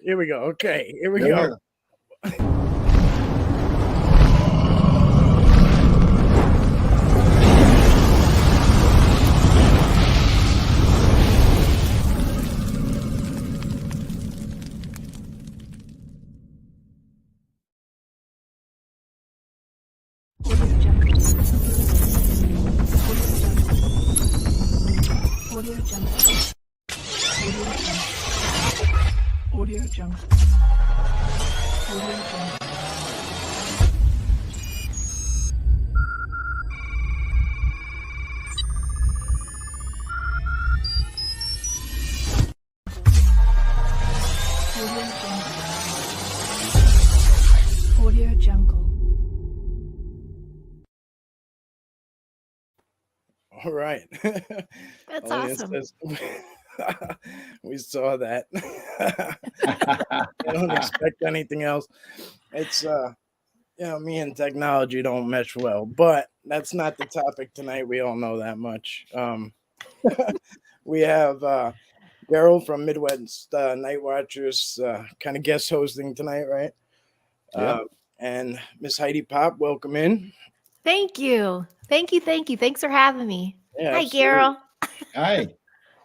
Here we go. Okay, here we Yeah. go. Audio Jungle. Audio Jungle. Audio Jungle. All right. That's Audience awesome. says- we saw that. I don't expect anything else. It's me and technology don't mesh well, but that's not the topic tonight. We all know that much. We have Geryl from Midwest Night Watchers kind of guest hosting tonight, right? Yep. And Miss Heidi Pop, welcome in. Thank you. Thank you. Thank you. Thanks for having me. Yeah, Hi, absolutely. Geryl. Hi.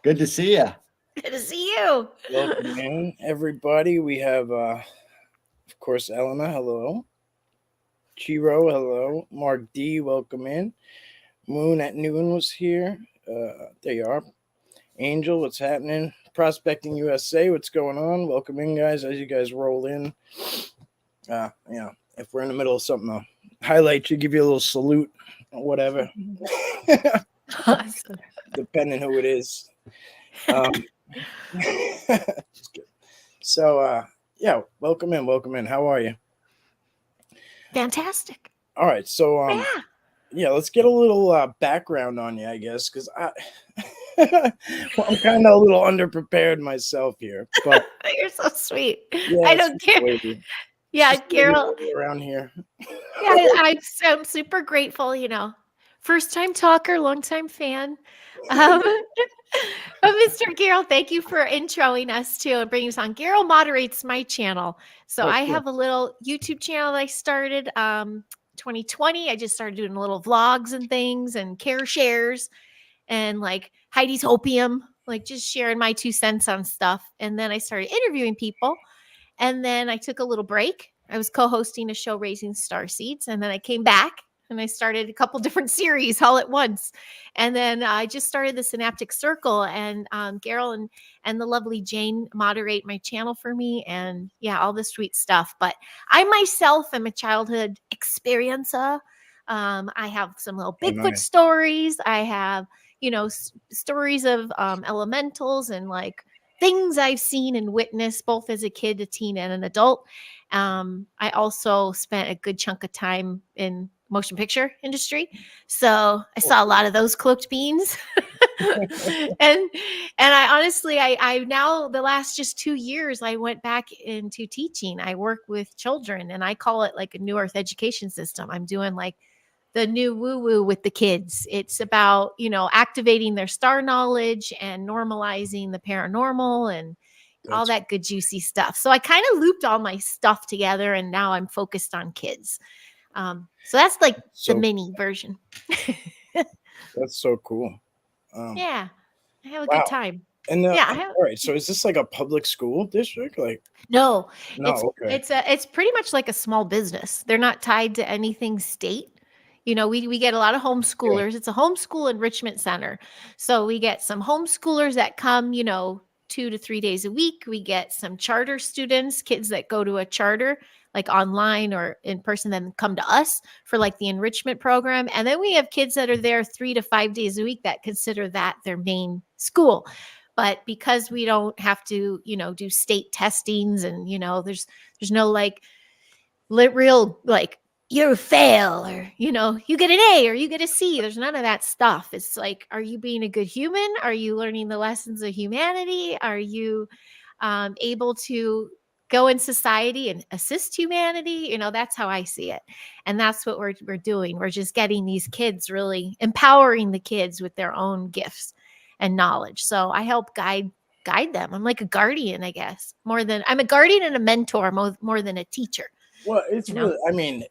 Good to see you. Good to see you. Welcome in, everybody. We have, of course, Elena. Hello. Chiro. Hello. Mark D. Welcome in. Moon at Noon was here. There you are. Angel, what's happening? Prospecting USA, what's going on? Welcome in, guys. As you guys roll in, if we're in the middle of something, I'll highlight you, give you a little salute, whatever, Awesome. depending who it is. Just kidding. So, welcome in. How are you? Fantastic. All right, so Yeah. let's get a little background on you, I guess, because I'm kind of a little underprepared myself here, but You're so sweet. yeah, I don't care. lady. Yeah, She's the lady Geryl. around here. Yeah, I'm super grateful, First time talker, long time fan. Mr. Geryl, thank you for introing us too and bringing us on. Geryl moderates my channel. So Oh, I cool. have a little YouTube channel that I started 2020. I just started doing little vlogs and things and care shares and like Heidi's Hopium, like just sharing my 2 cents on stuff. And then I started interviewing people. And then I took a little break. I was co-hosting a show, Raising Starseeds, and then I came back and I started a couple different series all at once. And then I just started the Synaptic Circle, and Geryl and the lovely Jane moderate my channel for me, and yeah, all the sweet stuff. But I myself am a childhood experiencer. I have some little Bigfoot nice. stories. I have, stories of elementals and like things I've seen and witnessed both as a kid, a teen, and an adult. I also spent a good chunk of time in motion picture industry, so I saw a lot of those cloaked beans. and I honestly, I now the last just 2 years, I went back into teaching. I work with children, and I call it like a New Earth education system. I'm doing like the new woo woo with the kids. It's about, activating their star knowledge and normalizing the paranormal and all that good juicy stuff. So I kind of looped all my stuff together, and now I'm focused on kids. So that's like the mini version. That's so cool. Yeah, I have a wow. good time. And Yeah, all right. So is this like a public school district? Like no, okay. it's pretty much like a small business. They're not tied to anything state. We get a lot of homeschoolers. It's a homeschool enrichment center. So we get some homeschoolers that come, 2 to 3 days a week. We get some charter students, kids that go to a charter, like online or in person, then come to us for like the enrichment program. And then we have kids that are there 3 to 5 days a week that consider that their main school. But because we don't have to, do state testings and, there's no like real like you fail or you get an A or you get a C. There's none of that stuff. It's like, are you being a good human? Are you learning the lessons of humanity? Are you able to go in society and assist humanity? That's how I see it. And that's what we're doing. We're just getting these kids, really empowering the kids with their own gifts and knowledge. So I help guide guide them. I'm like a guardian, I guess, I'm a guardian and a mentor more than a teacher. Well, it's You know? really, I mean,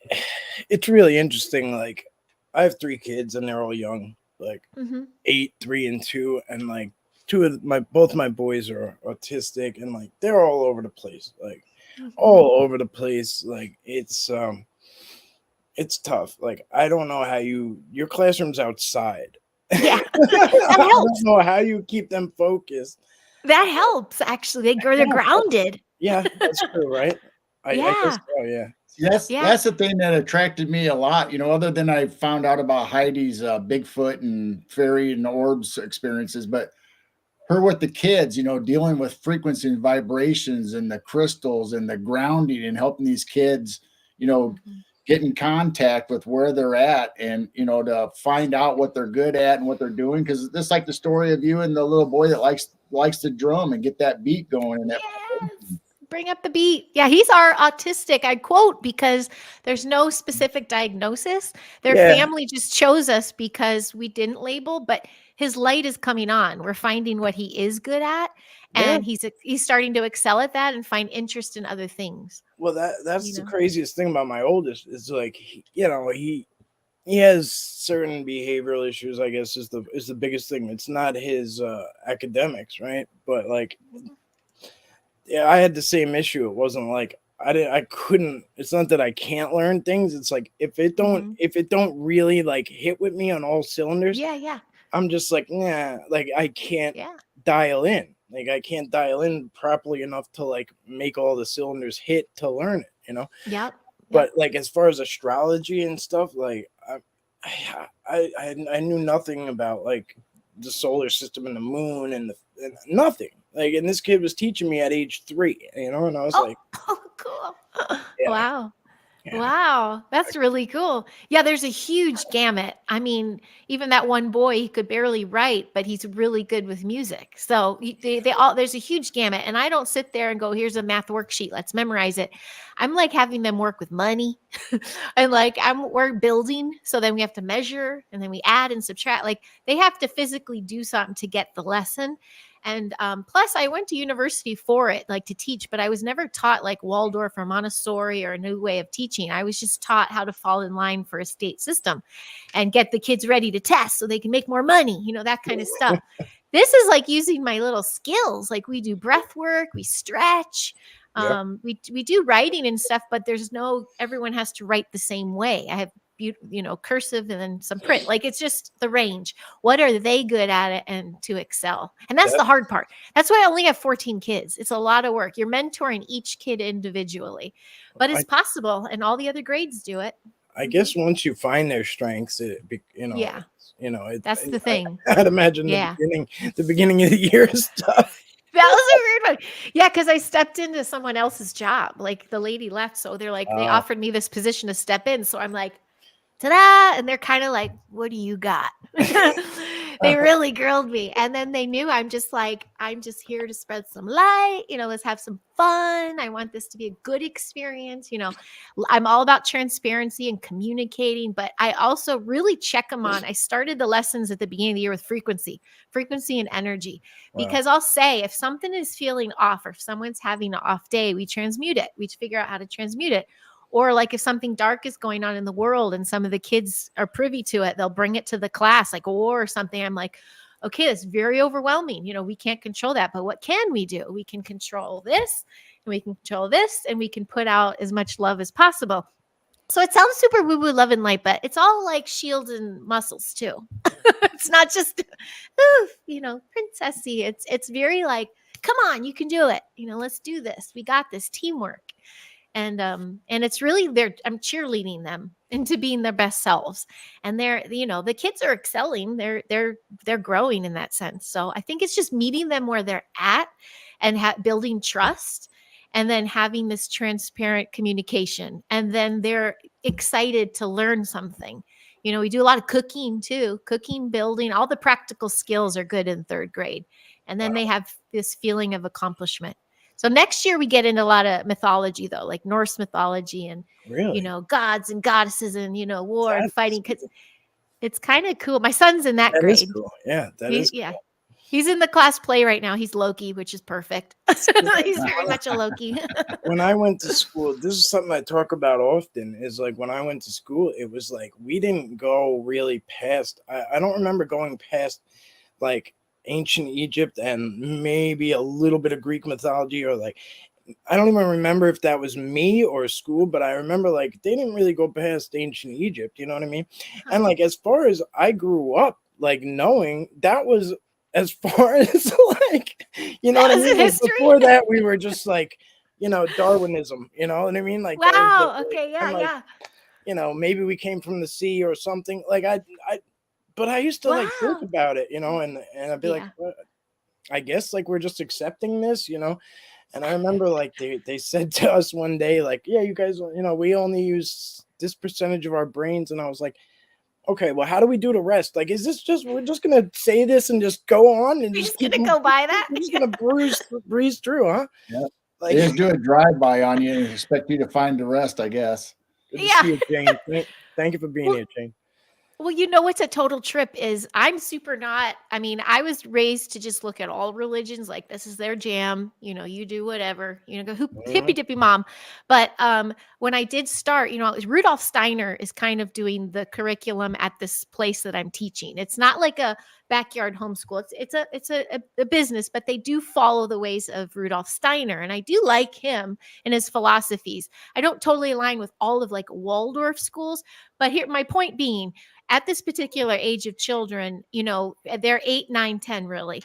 it's really interesting. Like, I have 3 kids and they're all young, like Mm-hmm. 8, 3, and 2, and like both my boys are autistic, and like they're all over the place, like all over the place. Like it's tough. Like, I don't know how your classroom's outside. Yeah, I that don't helps. know how you keep them focused. That helps actually. They're grounded. Yeah, that's true, right? I Yeah. guess so, yeah. Yeah. That's the thing that attracted me a lot, other than I found out about Heidi's Bigfoot and fairy and orbs experiences, but her with the kids, dealing with frequency and vibrations and the crystals and the grounding and helping these kids, Mhm. get in contact with where they're at and, to find out what they're good at and what they're doing. Cause just like the story of you and the little boy that likes to drum and get that beat going and that. Yes. Bring up the beat. Yeah, he's our autistic, I quote, because there's no specific diagnosis. Their Yeah. family just chose us because we didn't label, but his light is coming on. We're finding what he is good at, Yeah. and he's starting to excel at that and find interest in other things. Well, that's You the know? craziest thing about my oldest is like he has certain behavioral issues. I guess is the biggest thing. It's not his academics, right? But like, yeah, I had the same issue. It wasn't like I couldn't. It's not that I can't learn things. It's like if it don't really like hit with me on all cylinders, Yeah. I'm just like, nah, like I can't Yeah. dial in. Like I can't dial in properly enough to like make all the cylinders hit to learn it. Yep. But like as far as astrology and stuff, like I knew nothing about like the solar system and the moon and nothing. Like, and this kid was teaching me at age 3, and I was like, Oh, cool. Yeah. Wow. yeah, Wow, that's really cool. Yeah, there's a huge gamut. I mean, even that one boy, he could barely write, but he's really good with music. So they all there's a huge gamut. And I don't sit there and go, here's a math worksheet, let's memorize it. I'm like having them work with money and like we're building. So then we have to measure and then we add and subtract. Like they have to physically do something to get the lesson. And plus, I went to university for it, like to teach, but I was never taught like Waldorf or Montessori or a new way of teaching. I was just taught how to fall in line for a state system and get the kids ready to test so they can make more money, that kind of stuff. This is like using my little skills. Like we do breath work, we stretch, we do writing and stuff, but everyone has to write the same way. I have cursive and then some print. Like it's just the range. What are they good at it and to excel? And that's the hard part. That's why I only have 14 kids. It's a lot of work. You're mentoring each kid individually, but it's possible, and all the other grades do it. I guess once you find their strengths, Yeah. That's the thing. I'd imagine the beginning of the year stuff. That was a weird one. Yeah, because I stepped into someone else's job. Like the lady left, so they're like, they offered me this position to step in. So I'm like, ta-da! And they're kind of like, what do you got? They really grilled me. And then they knew I'm just here to spread some light. Let's have some fun. I want this to be a good experience. I'm all about transparency and communicating, but I also really check them on. I started the lessons at the beginning of the year with frequency and energy, because I'll say if something is feeling off or if someone's having an off day, we transmute it. We figure out how to transmute it. Or like if something dark is going on in the world and some of the kids are privy to it, they'll bring it to the class, like a war or something. I'm like, okay, that's very overwhelming. We can't control that. But what can we do? We can control this and we can control this and we can put out as much love as possible. So it sounds super woo-woo, love and light, but it's all like shields and muscles too. It's not just, princessy. It's very like, come on, you can do it. Let's do this. We got this, teamwork. And it's really I'm cheerleading them into being their best selves. And the kids are excelling. They're growing in that sense. So I think it's just meeting them where they're at and building trust, and then having this transparent communication. And then they're excited to learn something. We do a lot of cooking too. Cooking, building, all the practical skills are good in 3rd grade. And then they have this feeling of accomplishment. So next year we get into a lot of mythology though, like Norse mythology and, gods and goddesses and, war and fighting. Cause it's kind of cool. My son's in that grade. Is cool. Yeah. That is cool. Yeah. He's in the class play right now. He's Loki, which is perfect. He's very much a Loki. When I went to school, this is something I talk about often, is like when I went to school, it was like we didn't go really past, I don't remember going past like ancient Egypt and maybe a little bit of Greek mythology, or like I don't even remember if that was me or school, but I remember like they didn't really go past ancient Egypt, you know what I mean? And like as far as I grew up, like knowing that was as far as like, you know what I That was mean? Like history? before that, we were just like, Darwinism, you know what I mean? Like that was Wow. it, Okay. Yeah. and like, Yeah. maybe we came from the sea or something. Like but I used to like think Wow. about it, and I'd be like, Yeah. what? I guess like we're just accepting this, And I remember like they said to us one day, like, yeah, you guys, we only use this percentage of our brains. And I was like, okay, well, how do we do the rest? Like, is this just we're just gonna say this and just go on and You're just just gonna go by that? we're just gonna breeze through, huh? Yeah. Like, They just do a drive-by on you and expect you to find the rest, I guess. good to Yeah. see you, Jane. Thank you for being here, Jane. Well, what's a total trip is I was raised to just look at all religions like this is their jam, you do whatever, go hippy dippy mom. But when I did start, Rudolf Steiner is kind of doing the curriculum at this place that I'm teaching. It's not like a backyard homeschool. It's a business, but they do follow the ways of Rudolf Steiner. And I do like him and his philosophies. I don't totally align with all of like Waldorf schools, but here my point being, at this particular age of children, they're 8, 9, 10, really.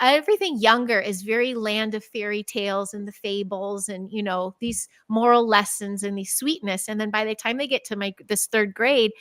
Everything younger is very land of fairy tales and the fables and, these moral lessons and these sweetness. And then by the time they get to this third grade,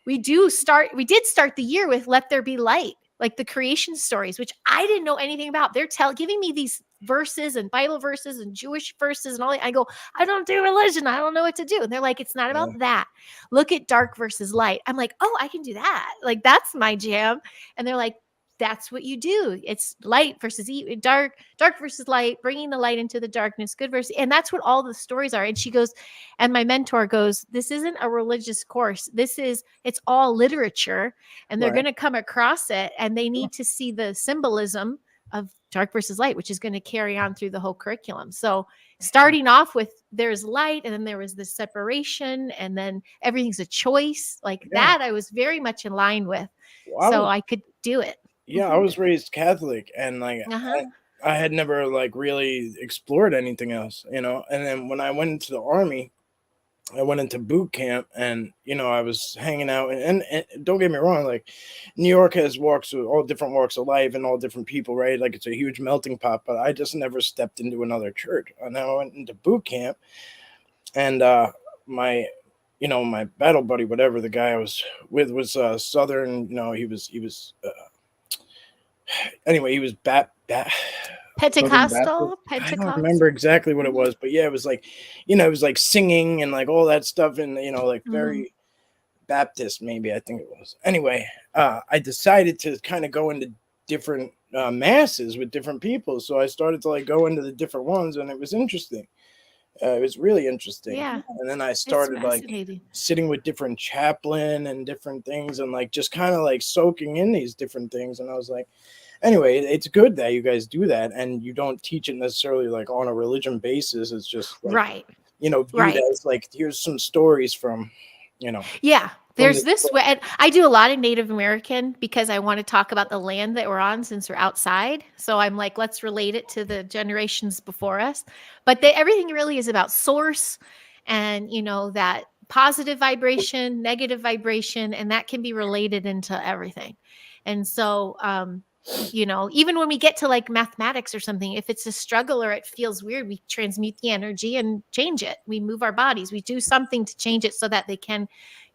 we did start the year with Let There Be Light, like the creation stories, which I didn't know anything about. They're giving me these verses and Bible verses and Jewish verses and all that. I go, I don't do religion. I don't know what to do. And they're like, it's not about that. Look at dark versus light. I'm like, oh, I can do that. Like, that's my jam. And they're like, that's what you do. It's light versus dark versus light, bringing the light into the darkness, good versus, and that's what all the stories are. And she goes, and my mentor goes, this isn't a religious course. It's all literature, and they're going to come across it, and they need to see the symbolism of dark versus light, which is going to carry on through the whole curriculum. So starting off with there's light, and then there was this separation, and then everything's a choice like that. I was very much in line with, so I could do it. Yeah, I was raised Catholic, and like I had never like really explored anything else, And then when I went into the Army, I went into boot camp, and I was hanging out, and don't get me wrong, like New York has all different walks of life and all different people, right? Like it's a huge melting pot. But I just never stepped into another church. And then I went into boot camp, and my battle buddy, whatever the guy I was with, was Southern. He was. Anyway, he was Pentecostal. I don't remember exactly what it was, but yeah, it was like, it was like singing and like all that stuff, and like very Baptist, maybe, I think it was. Anyway, I decided to kind of go into different masses with different people, so I started to like go into the different ones, and it was interesting. It was really interesting. Yeah. And then I started like sitting with different chaplain and different things, and like just kind of like soaking in these different things. And I was like, anyway, it's good that you guys do that, and you don't teach it necessarily like on a religion basis. It's just like, viewed as like, here's some stories from, Yeah. There's this way. And I do a lot of Native American because I want to talk about the land that we're on since we're outside. So I'm like, let's relate it to the generations before us. But everything really is about source and, that positive vibration, negative vibration, and that can be related into everything. And so, even when we get to like mathematics or something, if it's a struggle or it feels weird, we transmute the energy and change it. We move our bodies. We do something to change it so that they can,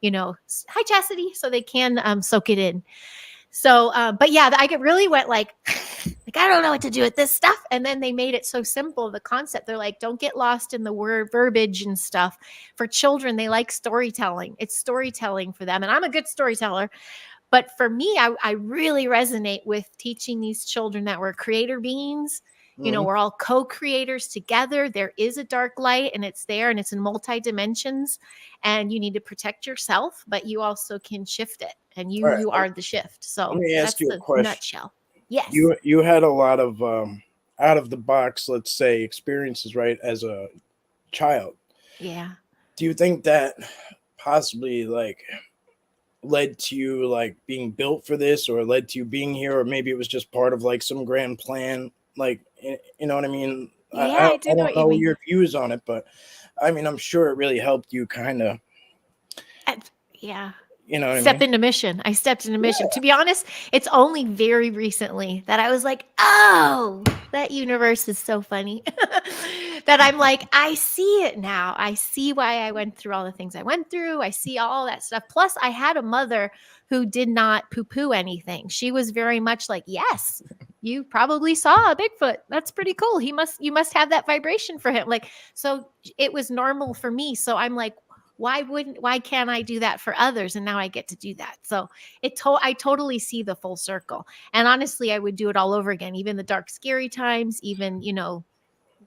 hi Chastity, so they can soak it in. So, but yeah, I really went like I don't know what to do with this stuff. And then they made it so simple, the concept. They're like, don't get lost in the word verbiage and stuff. For children, they like storytelling. It's storytelling for them. And I'm a good storyteller. But for me, I really resonate with teaching these children that we're creator beings. We're all co-creators together. There is a dark light, and it's there, and it's in multi-dimensions, and you need to protect yourself, but you also can shift it, and you are the shift. So let me ask you a question. Nutshell. Yes. You had a lot of out of the box, let's say, experiences, right, as a child. Yeah. Do you think that possibly like led to you like being built for this, or led to you being here, or maybe it was just part of like some grand plan? Like, you know what I mean? Yeah, I do I know don't what you know mean. your views on it, but I mean, I'm sure it really helped you kind of, Yeah. you know what I Step mean? into mission. I stepped into mission. To be honest, it's only very recently that I was like, oh, that universe is so funny. That I'm like, I see it now. I see why I went through all the things I went through. I see all that stuff. Plus, I had a mother who did not poo poo anything. She was very much like, yes, you probably saw a Bigfoot. That's pretty cool. You must have that vibration for him. Like, so it was normal for me. So I'm like, why can't I do that for others? And now I get to do that. So I totally see the full circle. And honestly, I would do it all over again, even the dark, scary times, even,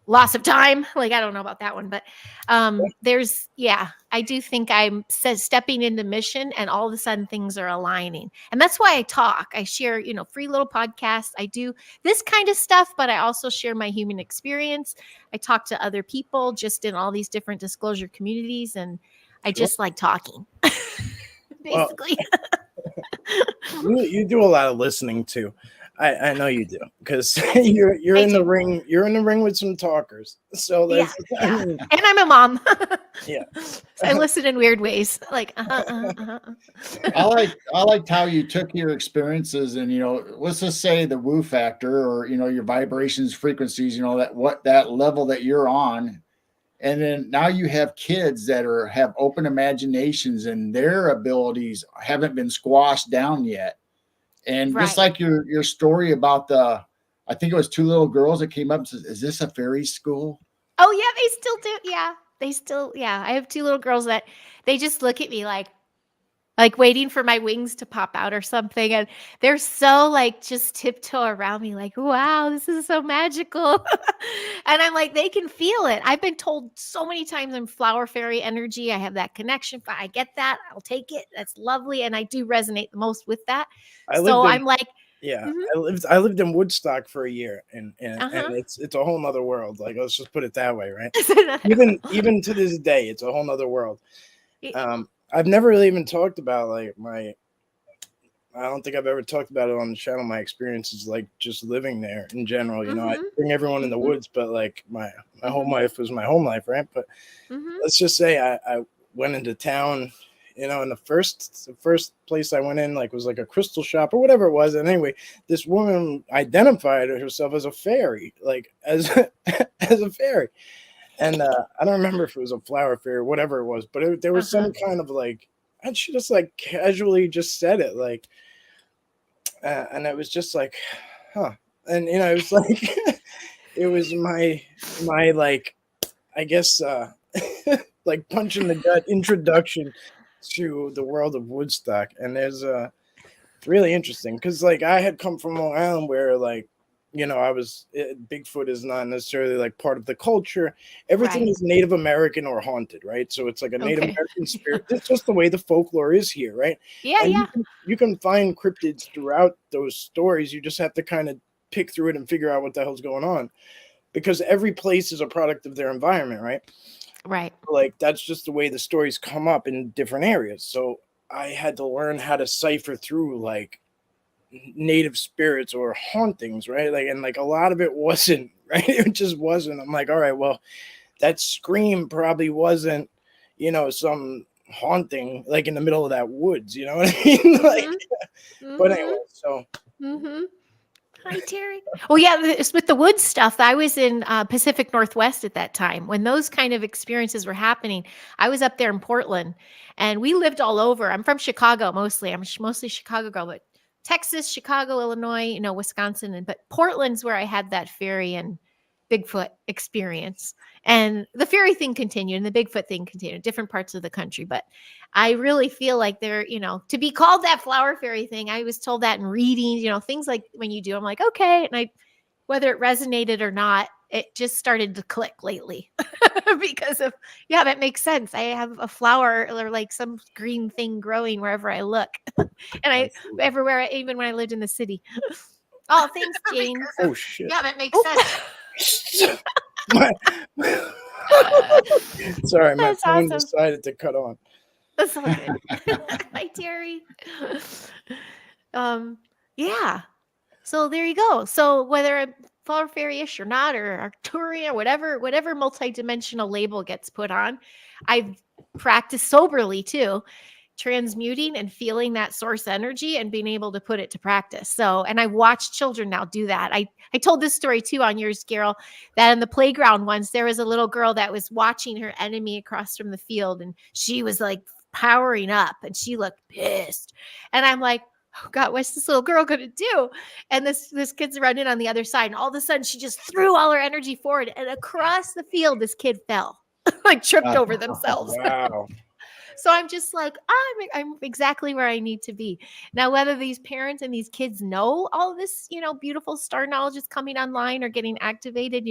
loss of time. Like, I don't know about that one, but I do think I'm stepping into mission, and all of a sudden things are aligning. And that's why I talk. I share, free little podcasts. I do this kind of stuff, but I also share my human experience. I talk to other people just in all these different disclosure communities, and I Sure. just like talking. Well, Basically. you do a lot of listening too. I know you do, because you're I in the do. ring. You're in the ring with some talkers. So Yeah, that's I yeah. mean, And I'm a mom. yeah. So I listen in weird ways. Like, I liked how you took your experiences and let's just say the woo factor, or your vibrations, frequencies, that level that you're on, and then now you have kids that have open imaginations and their abilities haven't been squashed down yet. And just Right. like your story about I think it was two little girls that came up and says, "Is this a fairy school?" Oh yeah, they still do. Yeah. I have two little girls that they just look at me like waiting for my wings to pop out or something. And they're so like just tiptoe around me, like, wow, this is so magical. And I'm like, they can feel it. I've been told so many times I'm flower fairy energy. I have that connection. I get that. I'll take it. That's lovely. And I do resonate the most with that. I lived So in I'm like, Yeah, mhm, I lived in Woodstock for a year, and uh-huh. it's a whole nother world. Like, let's just put it that way, right? It's another world. Even to this day, it's a whole nother world. Y- I've never really even talked about like my. I don't think I've ever talked about it on the channel. My experiences, like just living there in general. I Mhm, bring everyone in the mhm, woods, but like my home mhm, life was my home life, right? But mhm, let's just say I went into town, and the first place I went in like was like a crystal shop or whatever it was. And anyway, this woman identified herself as a fairy, like as as a fairy. And I don't remember if it was a flower fairy or whatever it was, but there was uh-huh. some kind of like, and she just like casually just said it, like, and it was just like, huh. And it was like it was my like, I guess like punch in the gut introduction to the world of Woodstock. And it's really interesting because like I had come from Long Island where like Bigfoot is not necessarily like part of the culture. Everything Right. is Native American or haunted, right? So it's like a Native Okay. American spirit. That's just the way the folklore is here, right? Yeah, And yeah. you can find cryptids throughout those stories. You just have to kind of pick through it and figure out what the hell's going on, because every place is a product of their environment, right? Right. Like that's just the way the stories come up in different areas. So I had to learn how to cipher through like native spirits or hauntings, right? Like, and like a lot of it wasn't right. It just wasn't. I'm like, all right, well, that scream probably wasn't, some haunting like in the middle of that woods. You know what I mean? Like, Mhm. but anyway, Mhm. so Mhm. Hi, Terry. Oh yeah, with the wood stuff. I was in Pacific Northwest at that time when those kind of experiences were happening. I was up there in Portland, and we lived all over. I'm from Chicago mostly. I'm mostly Chicago girl, but Texas, Chicago, Illinois, Wisconsin, but Portland's where I had that fairy and Bigfoot experience. And the fairy thing continued, and the Bigfoot thing continued, different parts of the country. But I really feel like they're, to be called that flower fairy thing. I was told that in readings, things like when you do, I'm like, okay. And whether it resonated or not, it just started to click lately because yeah, that makes sense. I have a flower or like some green thing growing wherever I look. And I see. everywhere, even when I lived in the city. Oh, thanks, Jane. Oh shit. Yeah, that makes sense. My- Sorry, my That's phone awesome. decided to cut on. That's all good. Hi, Terry. Yeah. So there you go. So whether I'm flower fairy-ish or not, or Arcturian, whatever multidimensional label gets put on, I've practiced soberly too, transmuting and feeling that source energy and being able to put it to practice. So, and I watch children now do that. I told this story too on yours, Geryl, that in the playground once there was a little girl that was watching her enemy across from the field, and she was like powering up and she looked pissed. And I'm like, oh God, what's this little girl gonna do? And this kid's running on the other side, and all of a sudden she just threw all her energy forward, and across the field, this kid fell, like tripped over themselves. Wow. So I'm just like, I'm exactly where I need to be. Now, whether these parents and these kids know all of this, beautiful star knowledge is coming online or getting activated,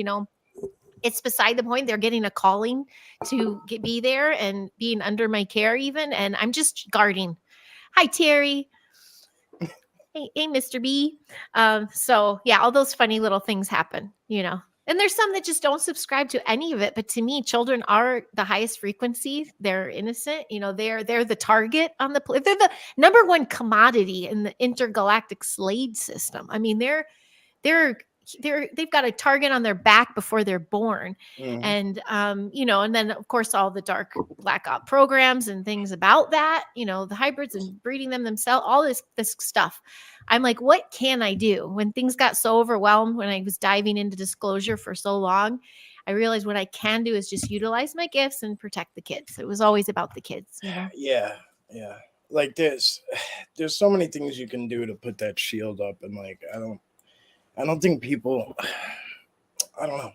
it's beside the point. They're getting a calling to be there and being under my care even. And I'm just guarding. Hi, Terry. Hey, Mr. B. So yeah, all those funny little things happen, And there's some that just don't subscribe to any of it. But to me, children are the highest frequency. They're innocent. They're the target on the plate. They're the number one commodity in the intergalactic slave system. I mean, they've got a target on their back before they're born. Mhm. And and then of course all the dark black op programs and things about that, the hybrids and breeding them themselves, all this stuff. I'm like, what can I do? When things got so overwhelmed, when I was diving into disclosure for so long, I realized what I can do is just utilize my gifts and protect the kids. It was always about the kids. Yeah. Like there's so many things you can do to put that shield up, and like I don't think people. I don't know.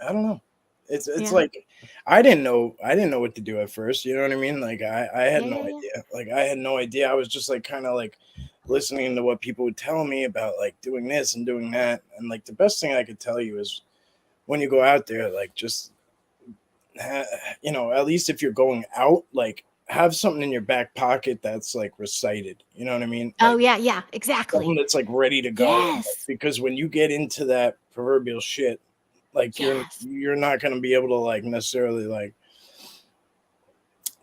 I don't know. It's Yeah. like I didn't know what to do at first. You know what I mean? Like I had no Yeah. idea. Like I had no idea. I was just like kind of like listening to what people would tell me about like doing this and doing that. And like the best thing I could tell you is when you go out there, like just at least if you're going out, like have something in your back pocket that's like recited. You know what I mean? Oh Like, yeah, exactly. something that's like ready to go. Yes. Because when you get into that proverbial shit, like Yes. you're not going to be able to like necessarily like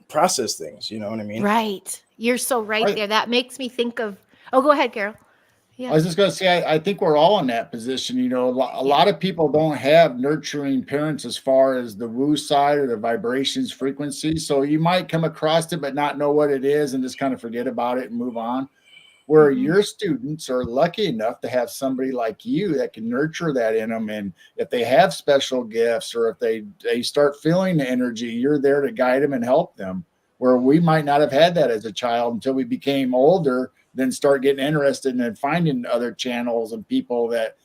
process things. You know what I mean? Right. You're so right Right. there. That makes me think of. Oh, go ahead, Geryl. I was just going to say, I think we're all in that position. A lot of people don't have nurturing parents as far as the woo side or the vibrations frequency. So you might come across it, but not know what it is and just kind of forget about it and move on. Where Mhm. your students are lucky enough to have somebody like you that can nurture that in them. And if they have special gifts or if they start feeling the energy, you're there to guide them and help them. Where we might not have had that as a child until we became older, then start getting interested in finding other channels and people that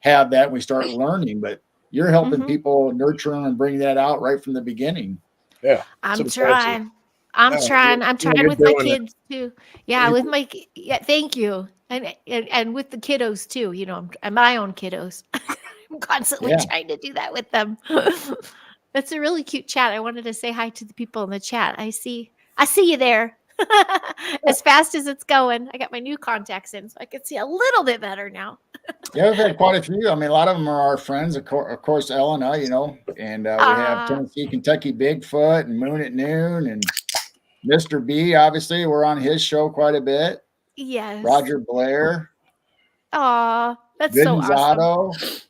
have that. And we start learning, but you're helping Mhm. people nurture them and bring that out right from the beginning. Yeah. I'm So it's actually- trying. I'm No, trying. I'm you're trying with my doing it. kids too. Yeah, You- with my yeah. Thank you. And with the kiddos too. I'm my own kiddos. I'm constantly Yeah. trying to do that with them. That's a really cute chat. I wanted to say hi to the people in the chat. I see you there. As fast as it's going. I got my new contacts in, so I can see a little bit better now. Yeah, we've had quite a few. I mean, a lot of them are our friends, of course, Elena, and we have Tennessee, Kentucky Bigfoot and Moon at Noon and Mr. B. Obviously, we're on his show quite a bit. Yes. Roger Blair, Aw, that's so awesome.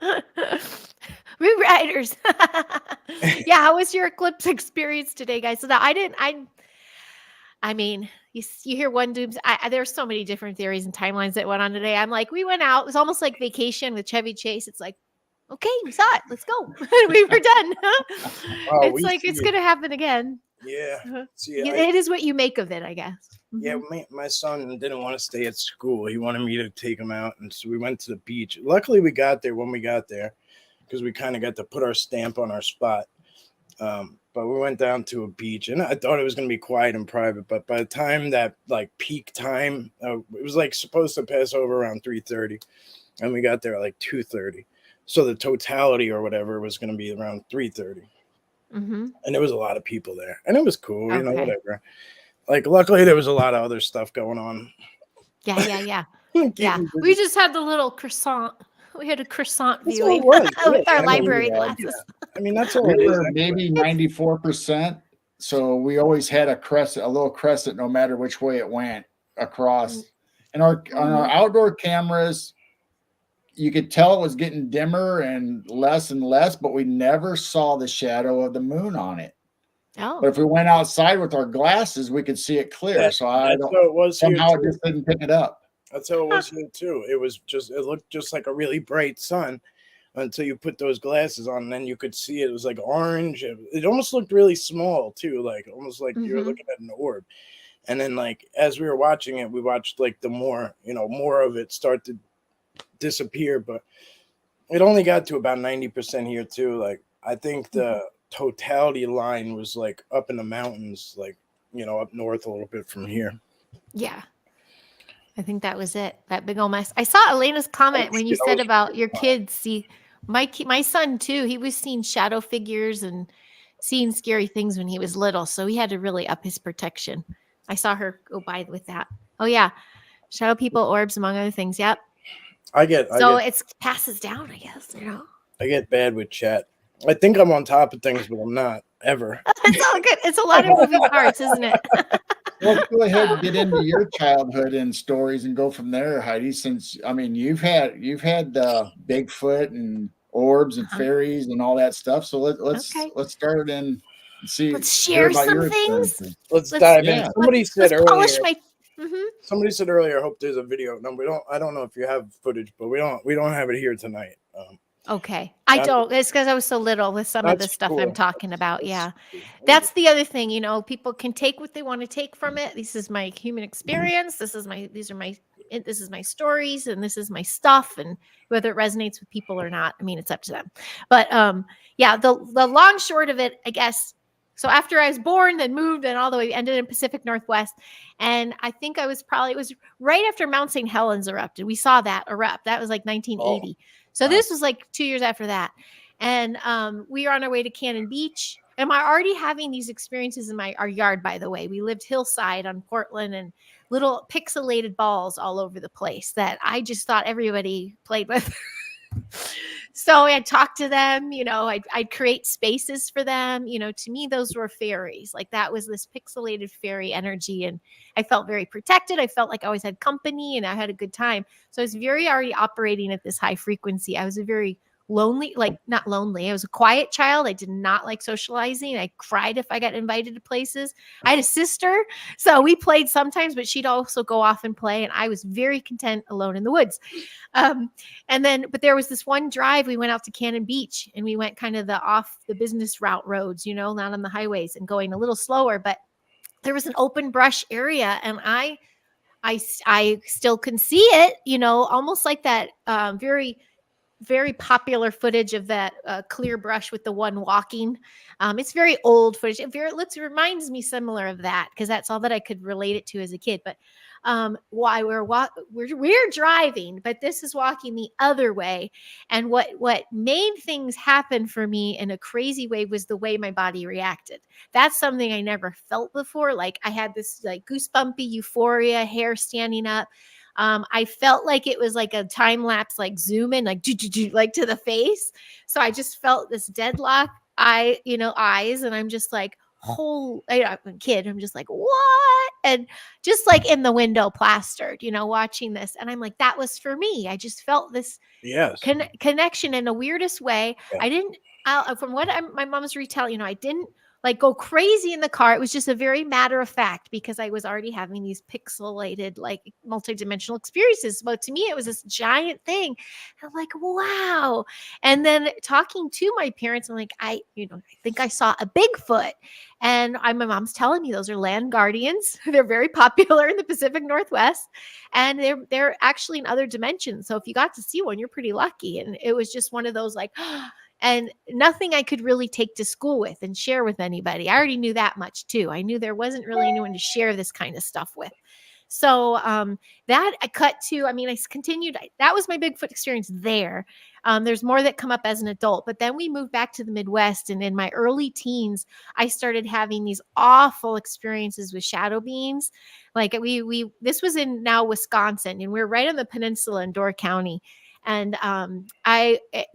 Vinzato. Rewriters. Yeah, how was your eclipse experience today, guys? So that I mean, you hear one dooms. There's so many different theories and timelines that went on today. I'm like, we went out. It was almost like vacation with Chevy Chase. It's like, okay, we saw it. Let's go. We were done. It's like it's gonna happen again. Yeah. See, It is what you make of it, I guess. Yeah, my son didn't want to stay at school. He wanted me to take him out, and so we went to the beach. Luckily, we got there when we got there because we kind of got to put our stamp on our spot. But we went down to a beach, and I thought it was going to be quiet and private. But by the time that like peak time, it was like supposed to pass over around 3:30, and we got there at like 2:30. So the totality or whatever was going to be around 3:30, Mm-hmm. and there was a lot of people there, and it was cool, Okay. whatever. Like luckily there was a lot of other stuff going on. Yeah. Yeah, we just had the little croissant. We had a croissant That's all viewing it was. with Yeah, our I mean, library yeah. glasses. I mean, that's all We it is. were maybe 94%. So we always had a little crescent, no matter which way it went across. And on our outdoor cameras, you could tell it was getting dimmer and less, but we never saw the shadow of the moon on it. Oh, But if we went outside with our glasses, we could see it clear. Yeah, so I that's don't how it was here somehow it too. just didn't pick it up. That's how it was here too. It looked just like a really bright sun until you put those glasses on, and then you could see it was like orange. It almost looked really small too, like almost like you were looking at an orb. And then like as we were watching it, we watched like the more of it start to disappear, but it only got to about 90% here too. Like I think the totality line was like up in the mountains, like up north a little bit from here. yeah. I think that was it. That big old mess. I saw Elena's comment when you said about your kids. See, my son too. He was seeing shadow figures and seeing scary things when he was little, so he had to really up his protection. I saw her go by with that. Oh yeah, shadow people, orbs, among other things. Yep. It passes down, I guess. I get bad with chat. I think I'm on top of things, but I'm not ever. It's all good. It's a lot of moving parts, isn't it? Let's go ahead and get into your childhood and stories and go from there, Heidi. Since I mean, you've had Bigfoot and orbs and fairies and all that stuff. So let's start and see. Let's share some things. Let's dive in. Somebody said earlier. Somebody said earlier. I hope there's a video. No, we don't. I don't know if you have footage, but we don't have it here tonight. Okay. I don't. It's because I was so little with some of the stuff I'm talking about. Yeah. That's the other thing. People can take what they want to take from it. This is my human experience. This is my stories, and this is my stuff. And whether it resonates with people or not, I mean, it's up to them. But yeah, the long short of it, I guess. So after I was born, then moved, and all the way ended in Pacific Northwest. And I think it was right after Mount St. Helens erupted. We saw that erupt. That was like 1980. So this was like 2 years after that. And we were on our way to Cannon Beach. Am I already having these experiences in our yard, by the way? We lived hillside on Portland and little pixelated balls all over the place that I just thought everybody played with. So I'd talk to them, I'd create spaces for them. To me, those were fairies. Like that was this pixelated fairy energy. And I felt very protected. I felt like I always had company and I had a good time. So I was already operating at this high frequency. I was a very not lonely. I was a quiet child. I did not like socializing. I cried if I got invited to places. I had a sister, so we played sometimes, but she'd also go off and play. And I was very content alone in the woods. But there was this one drive. We went out to Cannon Beach and we went kind of off the business route roads, not on the highways and going a little slower, but there was an open brush area and I still can see it, almost like that very, very popular footage of that clear brush with the one walking. It's very old footage. It reminds me similar of that because that's all that I could relate it to as a kid. But why we're driving, but this is walking the other way. And what made things happen for me in a crazy way was the way my body reacted. That's something I never felt before. Like I had this like goosebumpy euphoria, hair standing up. I felt like it was like a time lapse, like zoom in, like to the face. So I just felt this deadlock eyes, and I'm just like, I'm a kid. I'm just like, what? And just like in the window plastered, watching this. And I'm like, that was for me. I just felt this connection in the weirdest way. Yeah. I didn't, from what my mom's retelling, I didn't like go crazy in the car. It was just a very matter of fact because I was already having these pixelated, like multidimensional experiences. But to me, it was this giant thing. And I'm like, wow. And then talking to my parents, I'm like, I think I saw a Bigfoot. And my mom's telling me those are land guardians. They're very popular in the Pacific Northwest. And they're actually in other dimensions. So if you got to see one, you're pretty lucky. And it was just one of those like, and nothing I could really take to school with and share with anybody. I already knew that much too. I knew there wasn't really anyone to share this kind of stuff with. So that I cut to, I continued. That was my Bigfoot experience there. There's more that come up as an adult, but then we moved back to the Midwest, and in my early teens, I started having these awful experiences with shadow beings. Like this was in now Wisconsin, and we're right on the peninsula in Door County. And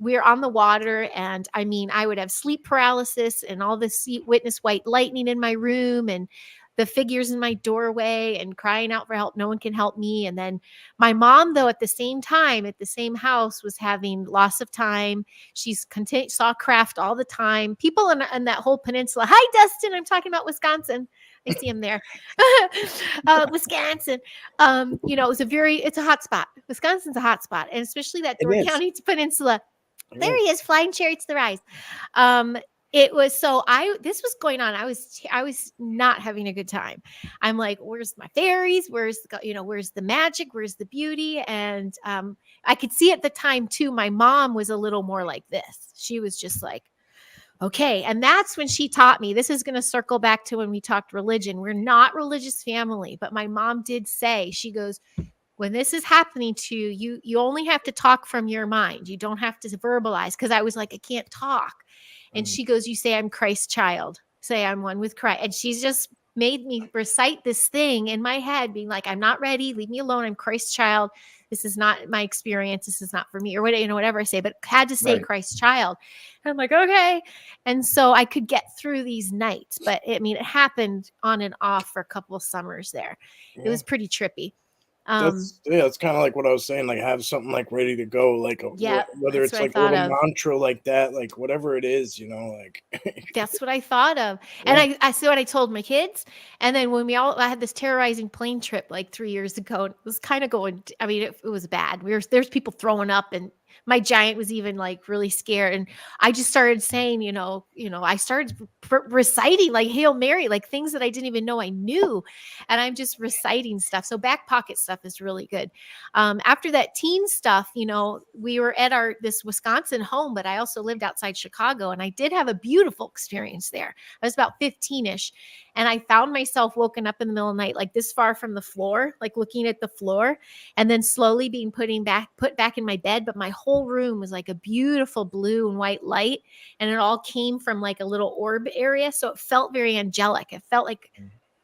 we were on the water, and I mean, I would have sleep paralysis and all this witness white lightning in my room, and the figures in my doorway, and crying out for help. No one can help me. And then my mom, though, at the same time, at the same house, was having loss of time. She's saw craft all the time. People in that whole peninsula. Hi, Dustin. I'm talking about Wisconsin. I see him there. Wisconsin. It's a hot spot. Wisconsin's a hot spot, and especially that Door County Peninsula. There he is, flying chariot to the rise. It was this was going on. I was not having a good time. I'm like, where's my fairies? Where's the magic? Where's the beauty? And I could see at the time too, my mom was a little more like this. She was just like, okay. And that's when she taught me, this is going to circle back to when we talked religion. We're not religious family, but my mom did say, she goes, when this is happening to you, you only have to talk from your mind. You don't have to verbalize. Cause I was like, I can't talk. And she goes, you say, I'm Christ's child. Say, I'm one with Christ. And she's just made me recite this thing in my head, being like, I'm not ready. Leave me alone. I'm Christ's child. This is not my experience. This is not for me, or whatever I say, but had to say Christ's child. And I'm like, okay. And so I could get through these nights, but it happened on and off for a couple of summers there. Yeah. It was pretty trippy. It's kind of like what I was saying, like have something like ready to go, like whether it's like a little mantra like that, like whatever it is, like that's what I thought of. Yeah. And I said what I told my kids. And then when I had this terrorizing plane trip like 3 years ago, it was kind of going, it was bad. There's people throwing up, and my giant was even like really scared. And I just started saying, I started reciting like Hail Mary, like things that I didn't even know I knew. And I'm just reciting stuff. So back pocket stuff is really good. After that teen stuff, we were at this Wisconsin home, but I also lived outside Chicago, and I did have a beautiful experience there. I was about 15-ish. And I found myself woken up in the middle of the night, like this far from the floor, like looking at the floor, and then slowly being put back in my bed. But my whole room was like a beautiful blue and white light. And it all came from like a little orb area. So it felt very angelic. It felt like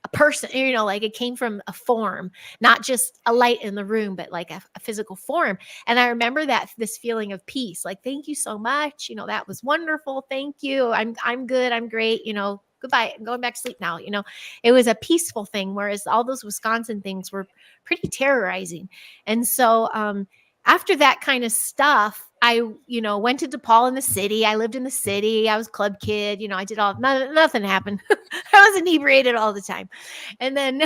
a person, like it came from a form, not just a light in the room, but like a physical form. And I remember this feeling of peace, like, thank you so much. That was wonderful. Thank you. I'm good. I'm great. Goodbye. I'm going back to sleep now. It was a peaceful thing, whereas all those Wisconsin things were pretty terrorizing. And so after that kind of stuff, I, went to DePaul in the city. I lived in the city. I was club kid. I did nothing happened. I was inebriated all the time. And then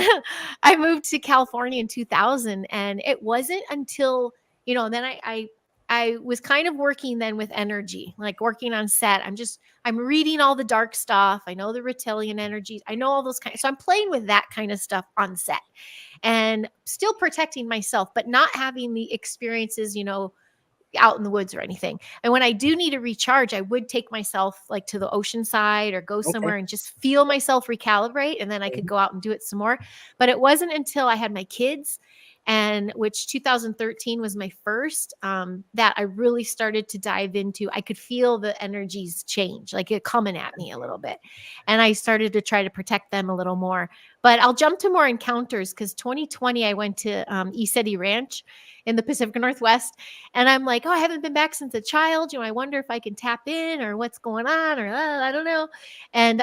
I moved to California in 2000. And it wasn't until, then I was kind of working then with energy, like working on set. I'm reading all the dark stuff. I know the reptilian energies. I know all those so I'm playing with that kind of stuff on set and still protecting myself, but not having the experiences, out in the woods or anything. And when I do need to recharge, I would take myself like to the ocean side or go somewhere and just feel myself recalibrate. And then I could go out and do it some more. But it wasn't until I had my kids, and which 2013 was my first, that I really started to dive into. I could feel the energies change, like it coming at me a little bit. And I started to try to protect them a little more. But I'll jump to more encounters, because 2020, I went to East Ranch in the Pacific Northwest. And I'm like, I haven't been back since a child. I wonder if I can tap in or what's going on, or I don't know. And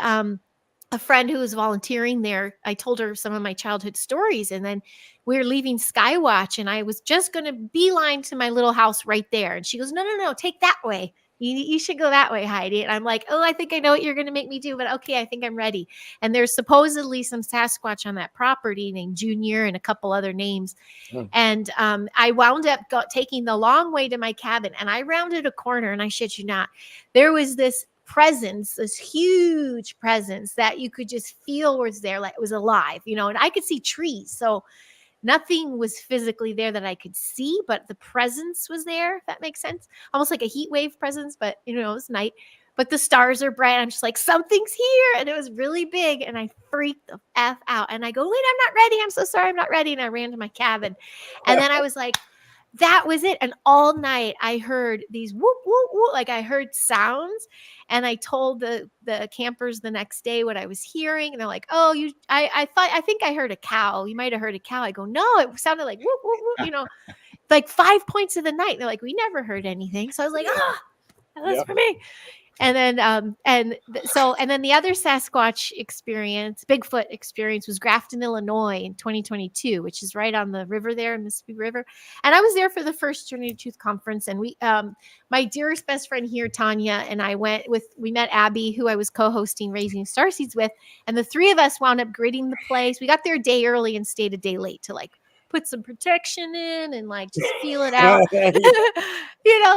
a friend who was volunteering there, I told her some of my childhood stories. And then we were leaving Skywatch, and I was just going to beeline to my little house right there. And she goes, no, take that way. You should go that way, Heidi. And I'm like, I think I know what you're going to make me do, but okay, I think I'm ready. And there's supposedly some Sasquatch on that property named Junior and a couple other names. And I wound up taking the long way to my cabin, and I rounded a corner, and I shit you not, there was this huge presence that you could just feel was there, like it was alive, and I could see trees. So nothing was physically there that I could see, but the presence was there, if that makes sense. Almost like a heat wave presence, but it was night. But the stars are bright. I'm just like, something's here. And it was really big. And I freaked the F out. And I go, wait, I'm not ready. I'm so sorry, I'm not ready. And I ran to my cabin. And then I was like, that was it. And all night I heard these whoop, whoop, whoop. Like I heard sounds. And I told the campers the next day what I was hearing. And they're like, oh, I think I heard a cow. You might have heard a cow. I go, no, it sounded like whoop, whoop, whoop, like 5 points of the night. They're like, we never heard anything. So I was like, that's for me. And then, and then the other Sasquatch experience, Bigfoot experience, was Grafton, Illinois in 2022, which is right on the river there, Mississippi River. And I was there for the first Journey to Truth conference. And we, my dearest best friend here, Tanya, and I we met Abby, who I was co-hosting Raising Starseeds with. And the three of us wound up gridding the place. We got there a day early and stayed a day late to like put some protection in and like just feel it out.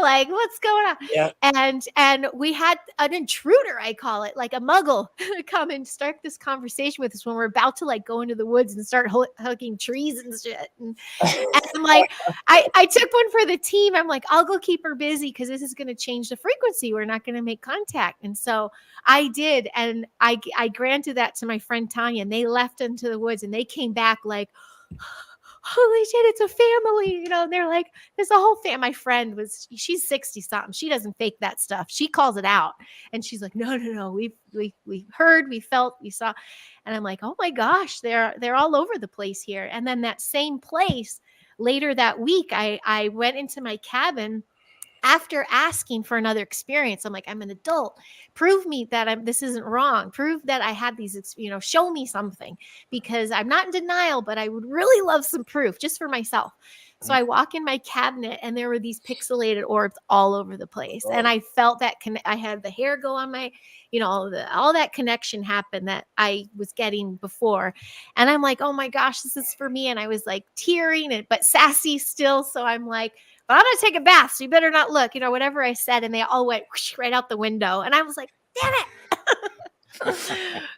Like what's going on. Yeah. And we had an intruder, I call it, like a muggle, come and start this conversation with us when we're about to like go into the woods and start hugging trees and shit. And I'm like, I took one for the team. I'm like, I'll go keep her busy because this is going to change the frequency. We're not going to make contact. And so I did. And I granted that to my friend Tanya, and they left into the woods and they came back like, holy shit, it's a family, and they're like, there's a whole family. My friend she's 60 something. She doesn't fake that stuff. She calls it out. And she's like, no, we heard, we felt, we saw. And I'm like, oh my gosh, they're all over the place here. And then that same place later that week, I went into my cabin after asking for another experience. I'm like, I'm an adult. Prove me that this isn't wrong. Prove that I had these, show me something, because I'm not in denial, but I would really love some proof just for myself. So I walk in my cabinet and there were these pixelated orbs all over the place. And I felt that I had the hair go on my, all that connection happened that I was getting before. And I'm like, oh my gosh, this is for me. And I was like tearing, but sassy still. So I'm like, but I'm going to take a bath, so you better not look, whatever I said. And they all went whoosh, right out the window. And I was like, damn it.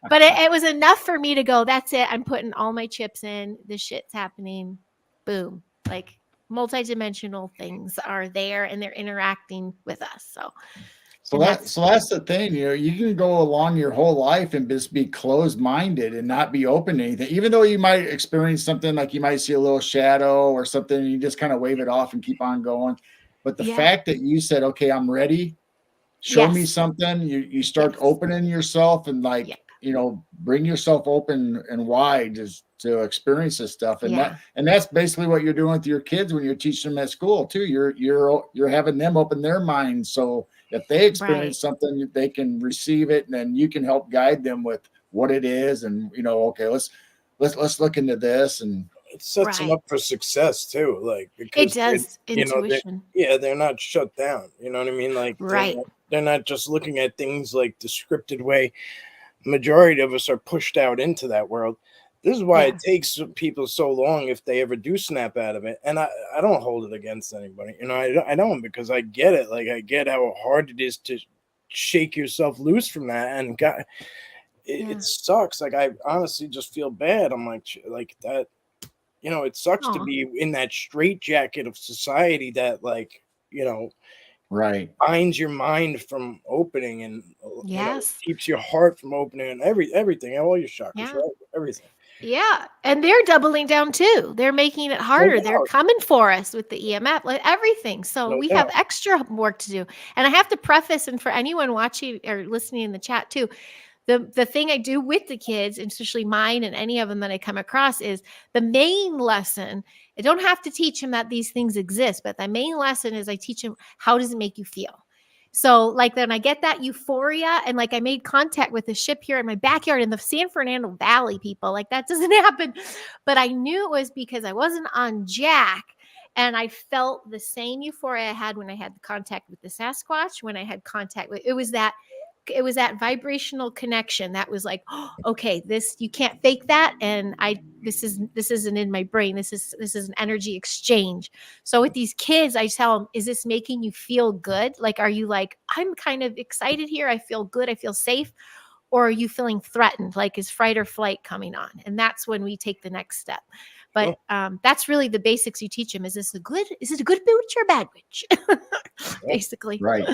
But it was enough for me to go, that's it. I'm putting all my chips in. This shit's happening. Boom. Like multidimensional things are there and they're interacting with us. So that's the thing, you can go along your whole life and just be closed-minded and not be open to anything, even though you might experience something like you might see a little shadow or something, and you just kind of wave it off and keep on going. But the fact that you said, okay, I'm ready, show me something, you start opening yourself and like, bring yourself open and wide just to experience this stuff. And that's basically what you're doing with your kids when you're teaching them at school too. You're having them open their minds, so if they experience something, they can receive it, and then you can help guide them with what it is. And okay, let's look into this, and it sets them up for success too. Like, because it does intuition. They're not shut down. You know what I mean? Like, they're not just looking at things like the scripted way majority of us are pushed out into that world. This is why it takes people so long if they ever do snap out of it. And I don't hold it against anybody. I don't, because I get it. Like, I get how hard it is to shake yourself loose from that. And God, it sucks. Like, I honestly just feel bad. I'm like that, it sucks to be in that straitjacket of society that, like, binds your mind from opening and keeps your heart from opening and everything, all your chakras, everything. Yeah. And they're doubling down too. They're making it harder. They're coming for us with the EMF, like everything. So we have extra work to do. And I have to preface, and for anyone watching or listening in the chat too, the thing I do with the kids, especially mine and any of them that I come across, is the main lesson. I don't have to teach them that these things exist, but the main lesson is I teach them, how does it make you feel? So like then I get that euphoria, and like I made contact with a ship here in my backyard in the San Fernando Valley, people, like that doesn't happen. But I knew it was because I wasn't on Jack, and I felt the same euphoria I had when I had the contact with the Sasquatch, when I had contact with, it was that vibrational connection that was like, oh, okay, this, you can't fake that. And this isn't in my brain. This is an energy exchange. So with these kids, I tell them, is this making you feel good? Like, are you like, I'm kind of excited here, I feel good, I feel safe? Or are you feeling threatened? Like, is fright or flight coming on? And that's when we take the next step. But that's really the basics you teach them. Is it a good witch or a bad witch? Basically. Right.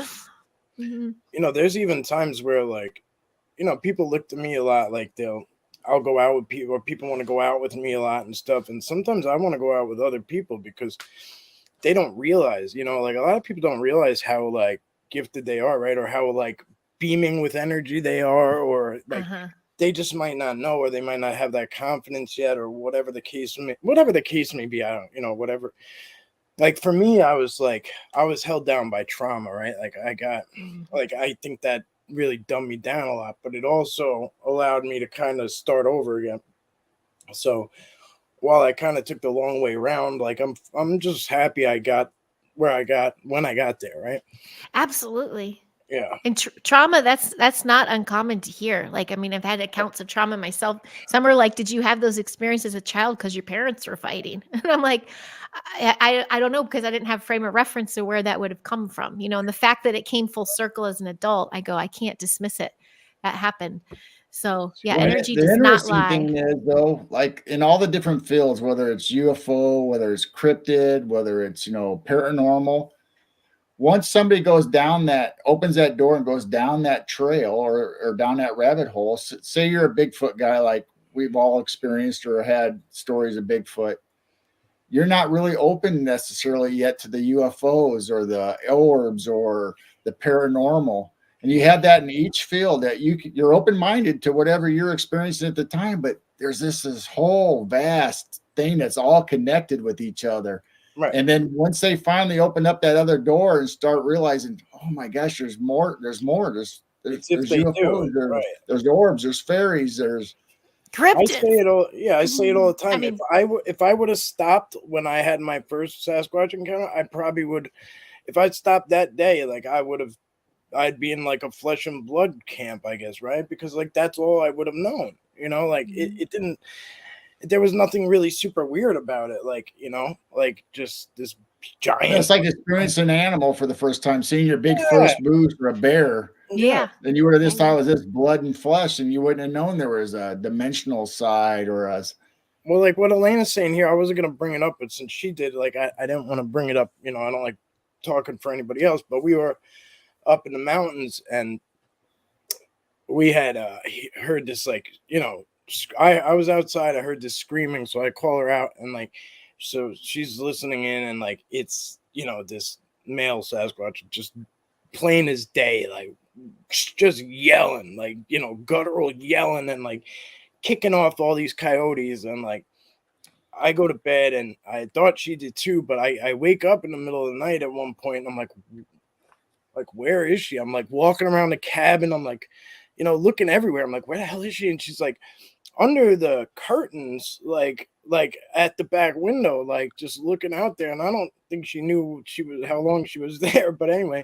Mm-hmm. There's even times where, like, people look to me a lot, like I'll go out with people, or people want to go out with me a lot and stuff. And sometimes I want to go out with other people because they don't realize, like a lot of people don't realize how like gifted they are, right? Or how like beaming with energy they are, or like Uh-huh. they just might not know, or they might not have that confidence yet, or whatever the case may be. I don't, whatever. Like for me, I was held down by trauma, right? Mhm. I think that really dumbed me down a lot, but it also allowed me to kind of start over again. So while I kind of took the long way around, like I'm just happy I got where I got when I got there, right? Absolutely. Yeah. And trauma, that's not uncommon to hear. Like, I mean, I've had accounts of trauma myself. Some are like, "Did you have those experiences as a child because your parents were fighting?" And I'm like, I don't know, because I didn't have frame of reference to where that would have come from, and the fact that it came full circle as an adult, I go, I can't dismiss it. That happened. So yeah, Well, energy the does not interesting lie. thing is, though, like in all the different fields, whether it's UFO, whether it's cryptid, whether it's, paranormal, once somebody goes down that, opens that door and goes down that trail or down that rabbit hole, say you're a Bigfoot guy, like we've all experienced or had stories of Bigfoot, you're not really open necessarily yet to the UFOs or the orbs or the paranormal. And you have that in each field that you're open minded to whatever you're experiencing at the time, but there's this whole vast thing that's all connected with each other. Right. And then once they finally open up that other door and start realizing, oh my gosh, there's more, there's more, It's if there's they do UFOs, it, right. there's orbs, there's fairies, there's I say Cryptids. it all. Yeah, I say it all the I time. mean, If I would have stopped when I had my first Sasquatch encounter, I probably would. If I'd stopped that day, like I would have, I'd be in like a flesh and blood camp, I guess, right? Because like that's all I would have known. Like mhm. it didn't. There was nothing really super weird about it. Like like just this It's giant. like experiencing an animal for the first time, seeing your big Yeah, first moose or a bear. yeah. Yeah. Then you would have I just thought it agree. was just blood and flesh, and you wouldn't have known there was a dimensional side or a. Well, like what Elena's saying here, I wasn't gonna bring it up, but since she did, like I didn't want to bring it up. I don't like talking for anybody else, but we were up in the mountains and we had heard this like I was outside, I heard this screaming, so I call her out, and like so she's listening in, and like it's this male Sasquatch just plain as day, like just yelling, like guttural yelling, and like kicking off all these coyotes. And like I go to bed and I thought she did too, but I wake up in the middle of the night at one point and I'm like, where is she? I'm like walking around the cabin. I'm like, looking everywhere. I'm like, where the hell is she? And she's like under the curtains, like at the back window, like just looking out there. And I don't think she knew how long she was there. But anyway,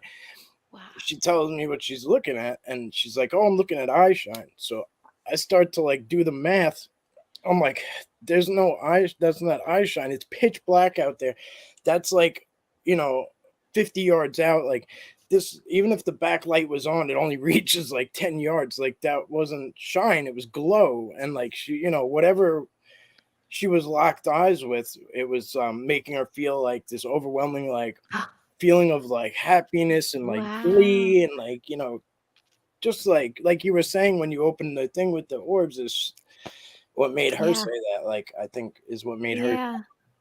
Wow. she tells me what she's looking at, and she's like, oh, I'm looking at eye shine. So I start to like do the math. I'm like, there's no eye, that's not eye shine. It's pitch black out there. That's like, you know, 50 yards out. Like this, even if the backlight was on, it only reaches like 10 yards. Like that wasn't shine, it was glow. And like she, whatever she was locked eyes with, it was making her feel like this overwhelming, like feeling of like happiness and like Wow. glee and like, just like you were saying when you opened the thing with the orbs is what made her Yeah. say that. Like I think is what made her Yeah.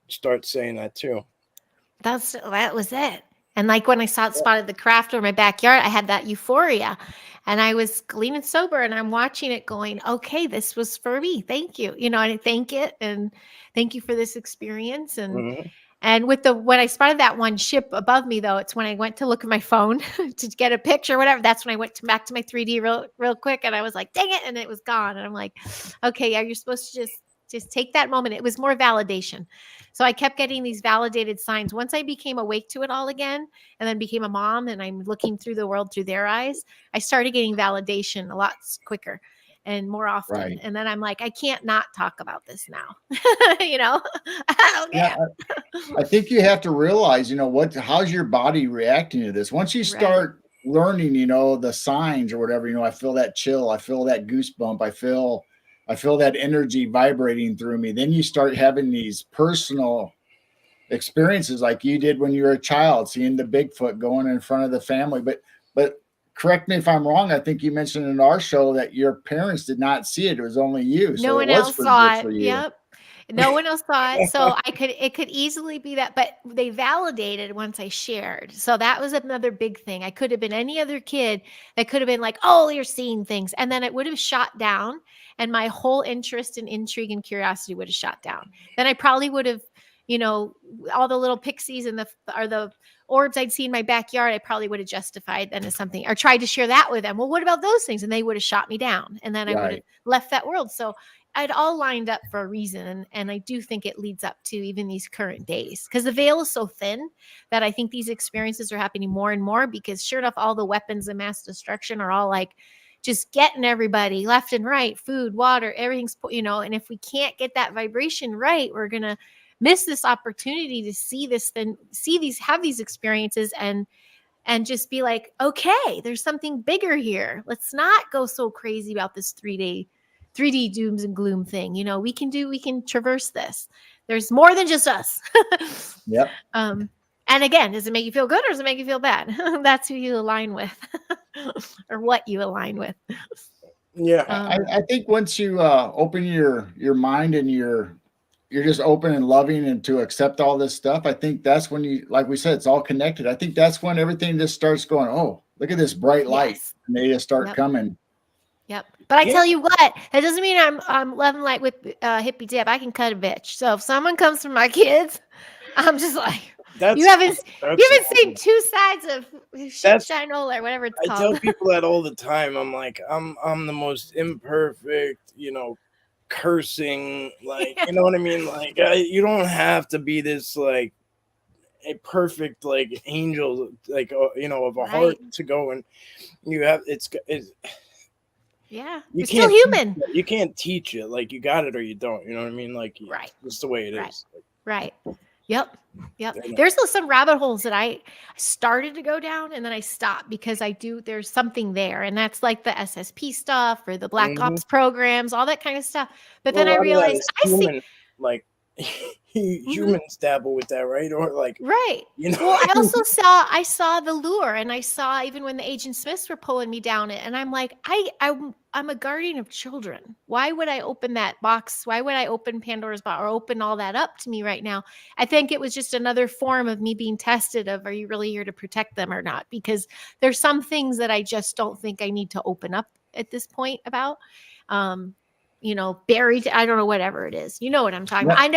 start saying that too. That was it. And like when I spotted the craft over my backyard, I had that euphoria. And I was clean and sober and I'm watching it going, okay, this was for me. Thank you. I thank it and thank you for this experience. Mhm. And when I spotted that one ship above me, though, it's when I went to look at my phone to get a picture, or whatever. That's when I went back to my 3D real quick, and I was like, "Dang it!" And it was gone. And I'm like, "Okay, yeah, you're supposed to just take that moment." It was more validation. So I kept getting these validated signs. Once I became awake to it all again, and then became a mom, and I'm looking through the world through their eyes, I started getting validation a lot quicker and more often. Right. And then I'm like, I can't not talk about this now. I don't Yeah, care. I think you have to realize, how's your body reacting to this? Once you Right. start learning, the signs or whatever, I feel that chill, I feel that goosebump, I feel that energy vibrating through me. Then you start having these personal experiences like you did when you were a child, seeing the Bigfoot going in front of the family. But correct me if I'm wrong. I think you mentioned in our show that your parents did not see it. It was only you. No So it one was else for saw just it. for you. Yep. No one else saw it, so it could easily be that, but they validated once I shared. So that was another big thing. I could have been any other kid that could have been like, "Oh, you're seeing things," and then it would have shot down, and my whole interest and intrigue and curiosity would have shot down. Then I probably would have, all the little pixies and the orbs I'd see in my backyard, I probably would have justified then as something or tried to share that with them. Well, what about those things? And they would have shot me down, and then I would have Right. left that world. So I'd all lined up for a reason. And I do think it leads up to even these current days because the veil is so thin that I think these experiences are happening more and more because sure enough, all the weapons of mass destruction are all like just getting everybody left and right, food, water, everything's, and if we can't get that vibration right, we're going to miss this opportunity to see this, then have these experiences and just be like, okay, there's something bigger here. Let's not go so crazy about this 3D dooms and gloom thing. We can traverse this. There's more than just us. Yep. And again, does it make you feel good or does it make you feel bad? That's who you align with or what you align with. Yeah. I think once you open your mind and you're just open and loving and to accept all this stuff, I think that's when you, like we said, it's all connected. I think that's when everything just starts going, oh, look at this bright light. Yes. And they just start coming. Yep. But I tell you what, that doesn't mean I'm loving light with hippie dip. I can cut a bitch. So if someone comes for my kids, I'm just like, you haven't seen two sides of shit shinola or whatever it's called. I tell people that all the time. I'm like, I'm the most imperfect, cursing, like, you know what I mean? Like, you don't have to be this like a perfect like angel, like of a heart to go and you have it's yeah, you're still human. You can't teach it. Like you got it or you don't. You know what I mean? Like it's the way it is. Right. Yep. There's some rabbit holes that I started to go down and then I stopped because there's something there. And that's like the SSP stuff or the Black Ops programs, all that kind of stuff. But then I realized like humans dabble with that, right? Or like, right. Well, I saw the lure and I saw even when the Agent Smiths were pulling me down it. And I'm like, I'm a guardian of children. Why would I open that box? Why would I open Pandora's box or open all that up to me right now? I think it was just another form of me being tested of, are you really here to protect them or not? Because there's some things that I just don't think I need to open up at this point about. Buried, I don't know, whatever it is. You know what I'm talking about.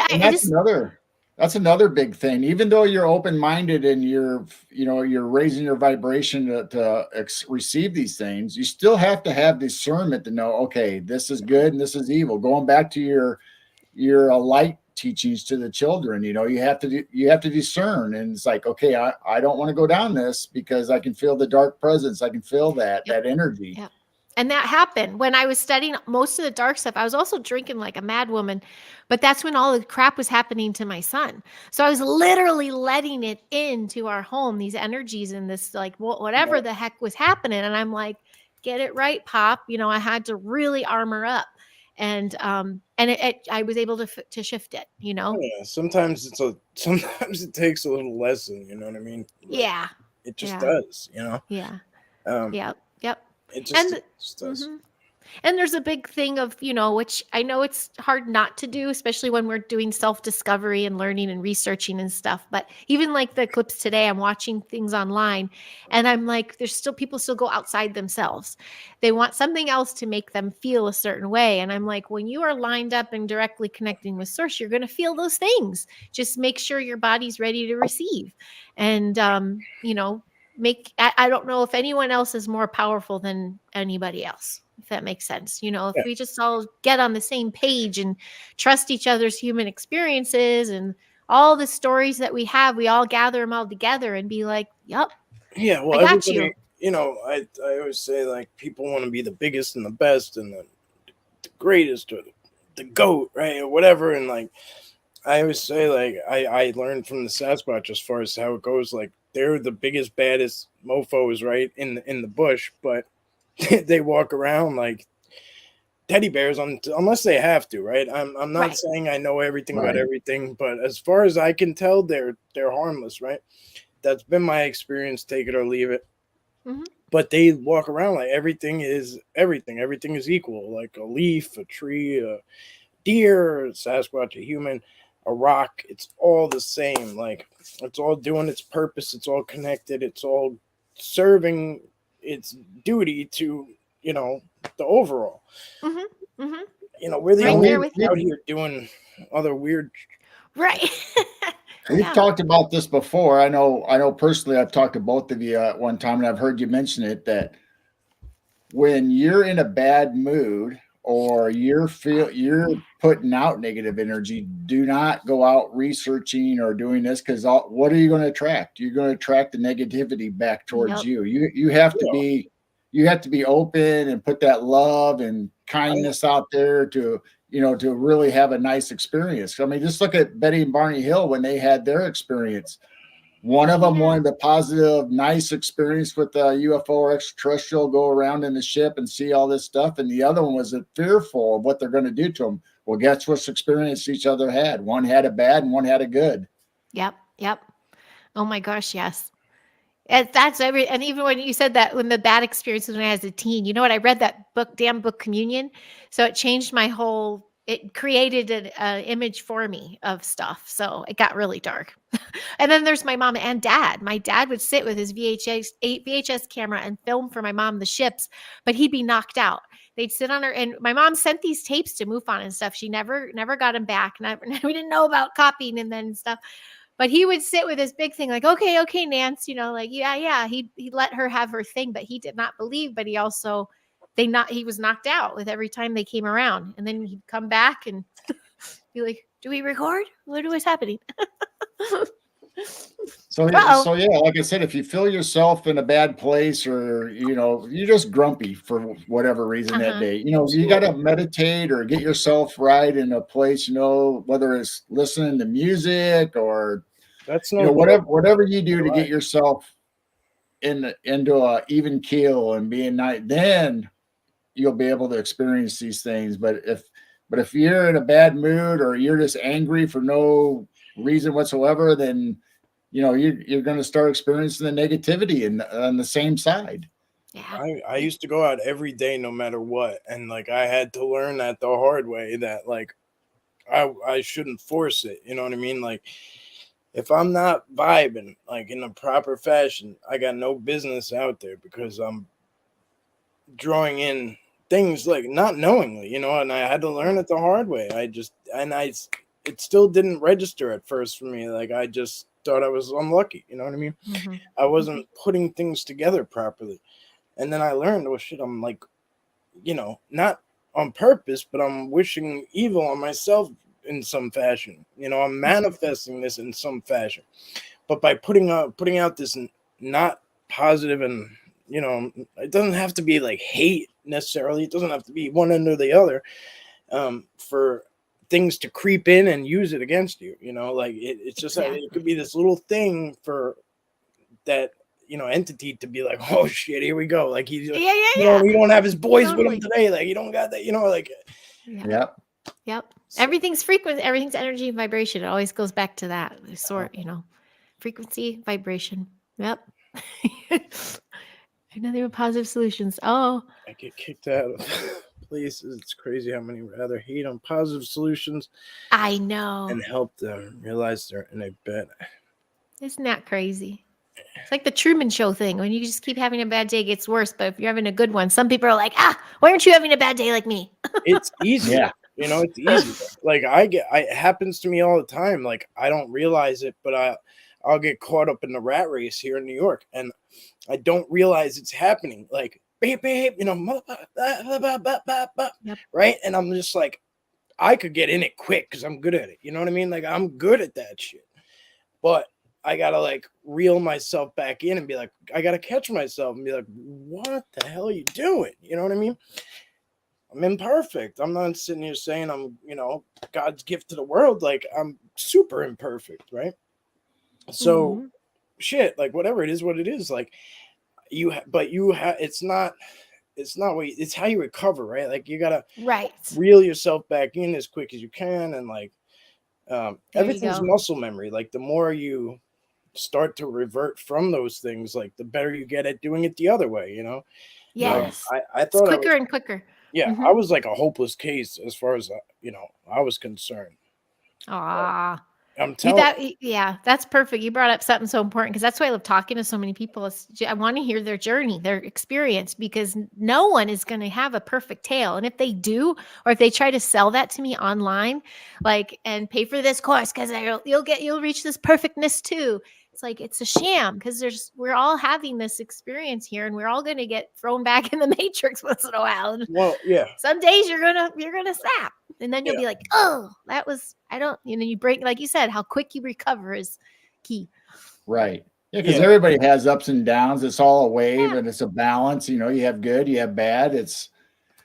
That's another big thing. Even though you're open-minded and you're raising your vibration to receive these things, you still have to have discernment to know, okay, this is good and this is evil. Going back to your light teachings to the children, you have to discern. And it's like, okay, I don't want to go down this because I can feel the dark presence. I can feel that energy. Yep. And that happened when I was studying most of the dark stuff. I was also drinking like a mad woman, but that's when all the crap was happening to my son. So I was literally letting it into our home, these energies and this like whatever the heck was happening. And I'm like, get it right, Pop. I had to really armor up. And I was able to shift it, Yeah, sometimes it takes a little lesson, you know what I mean? Like, yeah. It just does, Yeah. Yep. It just does. Mm-hmm. And there's a big thing of, which I know it's hard not to do, especially when we're doing self-discovery and learning and researching and stuff. But even like the clips today, I'm watching things online and I'm like, people still go outside themselves. They want something else to make them feel a certain way. And I'm like, when you are lined up and directly connecting with source, you're going to feel those things. Just make sure your body's ready to receive. And, I don't know if anyone else is more powerful than anybody else, if that makes sense. If we just all get on the same page and trust each other's human experiences and all the stories that we have, we all gather them all together and be like, yep. Yeah. Well, I got you. I always say like people want to be the biggest and the best and the greatest or the GOAT, right? Or whatever. And like, I always say like, I learned from the Sasquatch as far as how it goes, like, they're the biggest, baddest mofos, right, in the bush, but they walk around like teddy bears unless they have to, right? I'm not saying I know everything about everything, but as far as I can tell, they're harmless, right? That's been my experience, take it or leave it. Mm-hmm. But they walk around like everything is equal, like a leaf, a tree, deer, a Sasquatch, a human, a rock. It's all the same. Like, it's all doing its purpose. It's all connected. It's all serving its duty to, the overall. Mm-hmm. We're the Right only there ones with you. out here doing other weird. Right. We've Yeah. talked about this before. I know personally I've talked to both of you at one time, and I've heard you mention it, that when you're in a bad mood or you're putting out negative energy, do not go out researching or doing this, because what are you going to attract? You're going to attract the negativity back towards Yep. you. You have to be open and put that love and kindness out there to really have a nice experience. I mean, just look at Betty and Barney Hill when they had their experience. One of them wanted a positive, nice experience with a UFO or extraterrestrial, go around in the ship and see all this stuff. And the other one was fearful of what they're going to do to them. Well, guess what experience each other had? One had a bad and one had a good. Yep. Oh my gosh, yes. That's and even when you said that, when the bad experiences when I was a teen, you know what? I read that damn book Communion. So it changed it created an image for me of stuff. So it got really dark. And then there's my mom and dad. My dad would sit with his VHS camera and film for my mom the ships, but he'd be knocked out. They'd sit on her, and my mom sent these tapes to MUFON and stuff. She never got them back. We didn't know about copying and then stuff. But he would sit with this big thing, like, okay, Nance, like, yeah. He let her have her thing, but he did not believe. But he also, he was knocked out with every time they came around, and then he'd come back and be like, "Do we record? What was happening?" So yeah, like I said, if you feel yourself in a bad place, or you're just grumpy for whatever reason that day, you got to meditate or get yourself right in a place, whether it's listening to music or That's no whatever you do to get yourself into a even keel and being nice, then you'll be able to experience these things. But if you're in a bad mood or you're just angry for no reason whatsoever, then you're going to start experiencing the negativity on the same side. Yeah. I used to go out every day no matter what, and like I had to learn that the hard way, that like I shouldn't force it, you know what I mean? Like, if I'm not vibing like in a proper fashion, I got no business out there, because I'm drawing in things like not knowingly, and I had to learn it the hard way. It still didn't register at first for me. Like, I just thought I was unlucky, you know what I mean? Mm-hmm. I wasn't putting things together properly. And then I learned, oh shit, I'm like, not on purpose, but I'm wishing evil on myself in some fashion. I'm manifesting this in some fashion. But by putting out this not positive, and it doesn't have to be like hate necessarily. It doesn't have to be one end or the other, for things to creep in and use it against you. Like it's just it could be this little thing for that entity to be like, oh shit, here we go. Like he don't have his boys with him today. Like you don't got that. Like Yep. Everything's frequency. Everything's energy and vibration. It always goes back to that frequency, vibration. Yep. Nothing but positive solutions. Oh, I get kicked out of places. It's crazy how many rather hate on positive solutions. I know. And help them realize they're in a bed. Isn't that crazy? It's like the Truman Show thing. When you just keep having a bad day, it gets worse. But if you're having a good one, some people are like, why aren't you having a bad day like me? It's easy. Yeah. It's easy. Like it happens to me all the time. Like I don't realize it, but I'll get caught up in the rat race here in New York, and I don't realize it's happening. Like, babe, right? And I'm just like, I could get in it quick because I'm good at it. You know what I mean? Like, I'm good at that shit. But I gotta like reel myself back in and be like, I gotta catch myself and be like, what the hell are you doing? You know what I mean? I'm imperfect. I'm not sitting here saying I'm, God's gift to the world. Like, I'm super imperfect, right? So shit, like whatever it is, what it is, like it's how you recover, right? Like you gotta reel yourself back in as quick as you can, and like everything's muscle memory. Like the more you start to revert from those things, like the better you get at doing it the other way, Yes. I thought it's quicker and quicker. Yeah, Mhm. I was like a hopeless case as far as I was concerned. Aw. I'm You telling. that yeah, that's perfect. You brought up something so important because that's why I love talking to so many people. I want to hear their journey, their experience, because no one is going to have a perfect tale. And if they do, or if they try to sell that to me online, like and pay for this course because you'll reach this perfectness too. It's like it's a sham because we're all having this experience here, and we're all going to get thrown back in the matrix once in a while. And Well, yeah, some days you're gonna snap. And then you'll yeah, be like, oh, that was, I don't, you break, like you said, how quick you recover is key. Right. Yeah, because yeah. everybody has ups and downs. It's all a wave Yeah. and it's a balance. You know, you have good, you have bad. It's just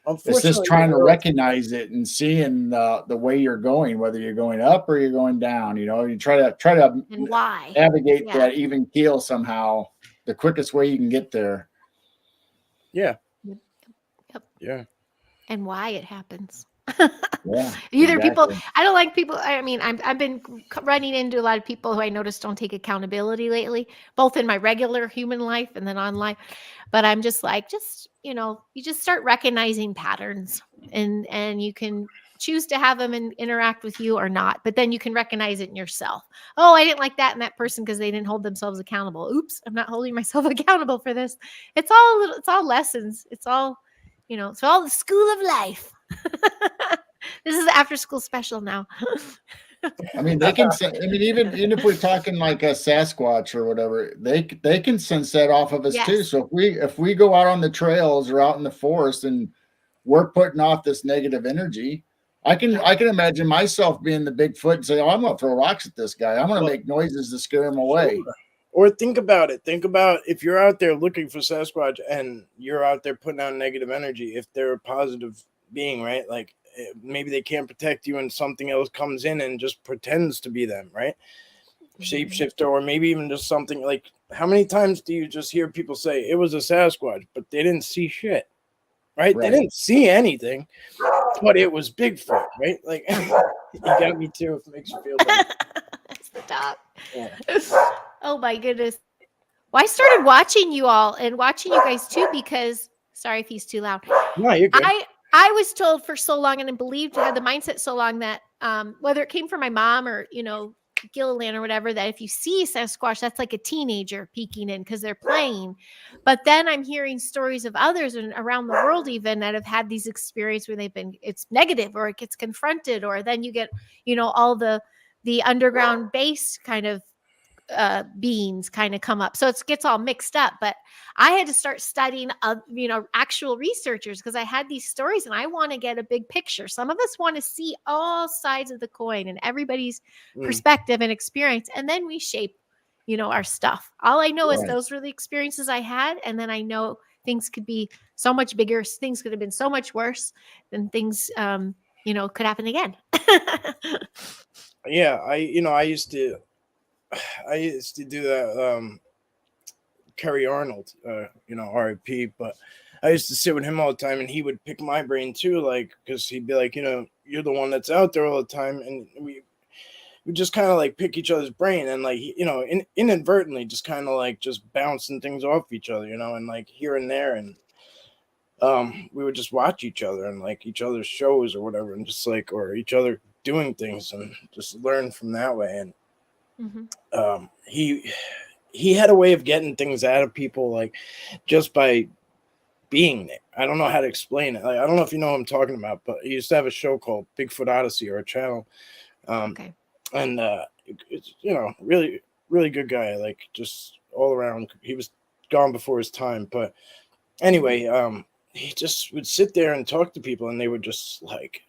Unfortunately, the trying to world. recognize it and seeing the way you're going, whether you're going up or you're going down. You know, you try to And why? navigate Yeah. that even keel somehow, the quickest way you can get there. Yeah, Yep. yeah. And why it happens. Yeah, Either people, exactly. I don't like people. I mean, I've been running into a lot of people who I notice don't take accountability lately, both in my regular human life and then online. But I'm just like, you just start recognizing patterns, and you can choose to have them interact with you or not. But then you can recognize it in yourself. Oh, I didn't like that in that person because they didn't hold themselves accountable. Oops, I'm not holding myself accountable for this. It's all lessons. It's all, it's all the school of life. This is the after school special now. I mean, they can. I mean, even if we're talking like a Sasquatch or whatever, they can sense that off of us too. Yes. So if we go out on the trails or out in the forest and we're putting off this negative energy, I can imagine myself being the Bigfoot and say, "Oh, I'm going to throw rocks at this guy. I'm going to Well, make noises to scare him away." sure. Or think about it. Think about if you're out there looking for Sasquatch and you're out there putting out negative energy. If they're a positive being, right? Like maybe they can't protect you, and something else comes in and just pretends to be them, right? Shapeshifter, or maybe even just something like. How many times do you just hear people say it was a Sasquatch, but they didn't see shit, right? They Right. didn't see anything, but it was Bigfoot, right? Like you got me too. If it makes you feel better. That's the top. Yeah. Oh my goodness. Well, I started watching you all and watching you guys too because sorry if he's too loud. No, you're good. I was told for so long and believed, had the mindset so long that whether it came from my mom or Gilliland or whatever, that if you see Sasquatch, that's like a teenager peeking in because they're playing. But then I'm hearing stories of others and around the world even that have had these experiences where it's negative or it gets confronted, or then you get all the underground base kind of beings kind of come up. So it gets all mixed up. But I had to start studying, actual researchers because I had these stories and I want to get a big picture. Some of us want to see all sides of the coin and everybody's perspective and experience. And then we shape, our stuff. All I know is Right. those were the experiences I had. And then I know things could be so much bigger. Things could have been so much worse than things, could happen again. Yeah, I used to do that. Kerry Arnold, R.I.P. But I used to sit with him all the time, and he would pick my brain too, like because he'd be like, you're the one that's out there all the time, and we just kind of like pick each other's brain, and like inadvertently just kind of like just bouncing things off each other, and like here and there, and we would just watch each other and like each other's shows or whatever, and just like or each other doing things and just learn from that way. And he had a way of getting things out of people like just by being there. I don't know how to explain it. Like, I don't know if you know what I'm talking about, but he used to have a show called Bigfoot Odyssey, or a channel. Okay. And it's really, really good guy, like just all around. He was gone before his time, but anyway, he just would sit there and talk to people, and they would just like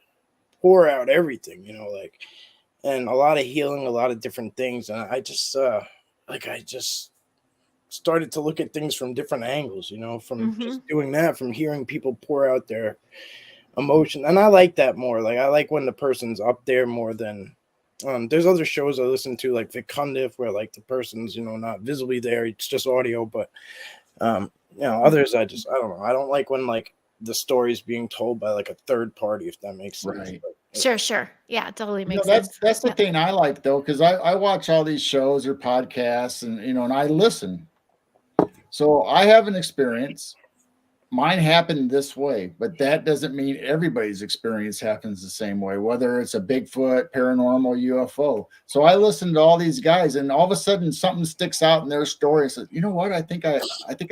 pour out everything, like, and a lot of healing, a lot of different things. And I just started to look at things from different angles, from just doing that, from hearing people pour out their emotion. And I like that more. Like I like when the person's up there more than there's other shows I listen to, like Vicundiv, where like the person's, not visibly there, it's just audio. But others I don't know. I don't like when like the story's being told by like a third party, if that makes sense. Right. But, Sure. Yeah, it totally makes sense. That's the thing I like though, because I watch all these shows or podcasts and and I listen. So I have an experience. mine happened this way, but that doesn't mean everybody's experience happens the same way, whether it's a Bigfoot, paranormal, UFO. So I listened to all these guys, and all of a sudden something sticks out in their story and says, you know what, I think I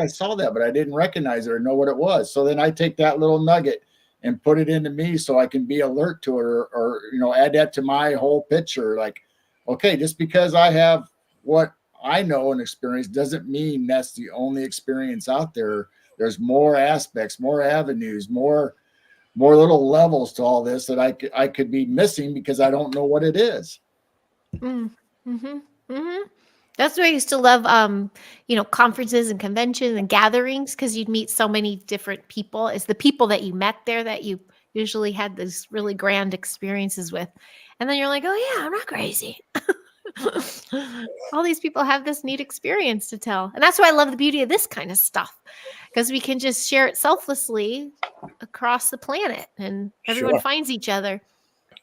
saw that, but I didn't recognize it or know what it was. So then I take that little nugget and put it into me so I can be alert to it, or add that to my whole picture. Like, okay, just because I have what I know and experience doesn't mean that's the only experience out there. There's more aspects, more avenues, more little levels to all this that I could be missing because I don't know what it is. That's why I used to love, conferences and conventions and gatherings, because you'd meet so many different people. It's the people that you met there that you usually had these really grand experiences with. And then you're like, oh yeah, I'm not crazy. All these people have this neat experience to tell. And that's why I love the beauty of this kind of stuff, because we can just share it selflessly across the planet and everyone Sure. finds each other.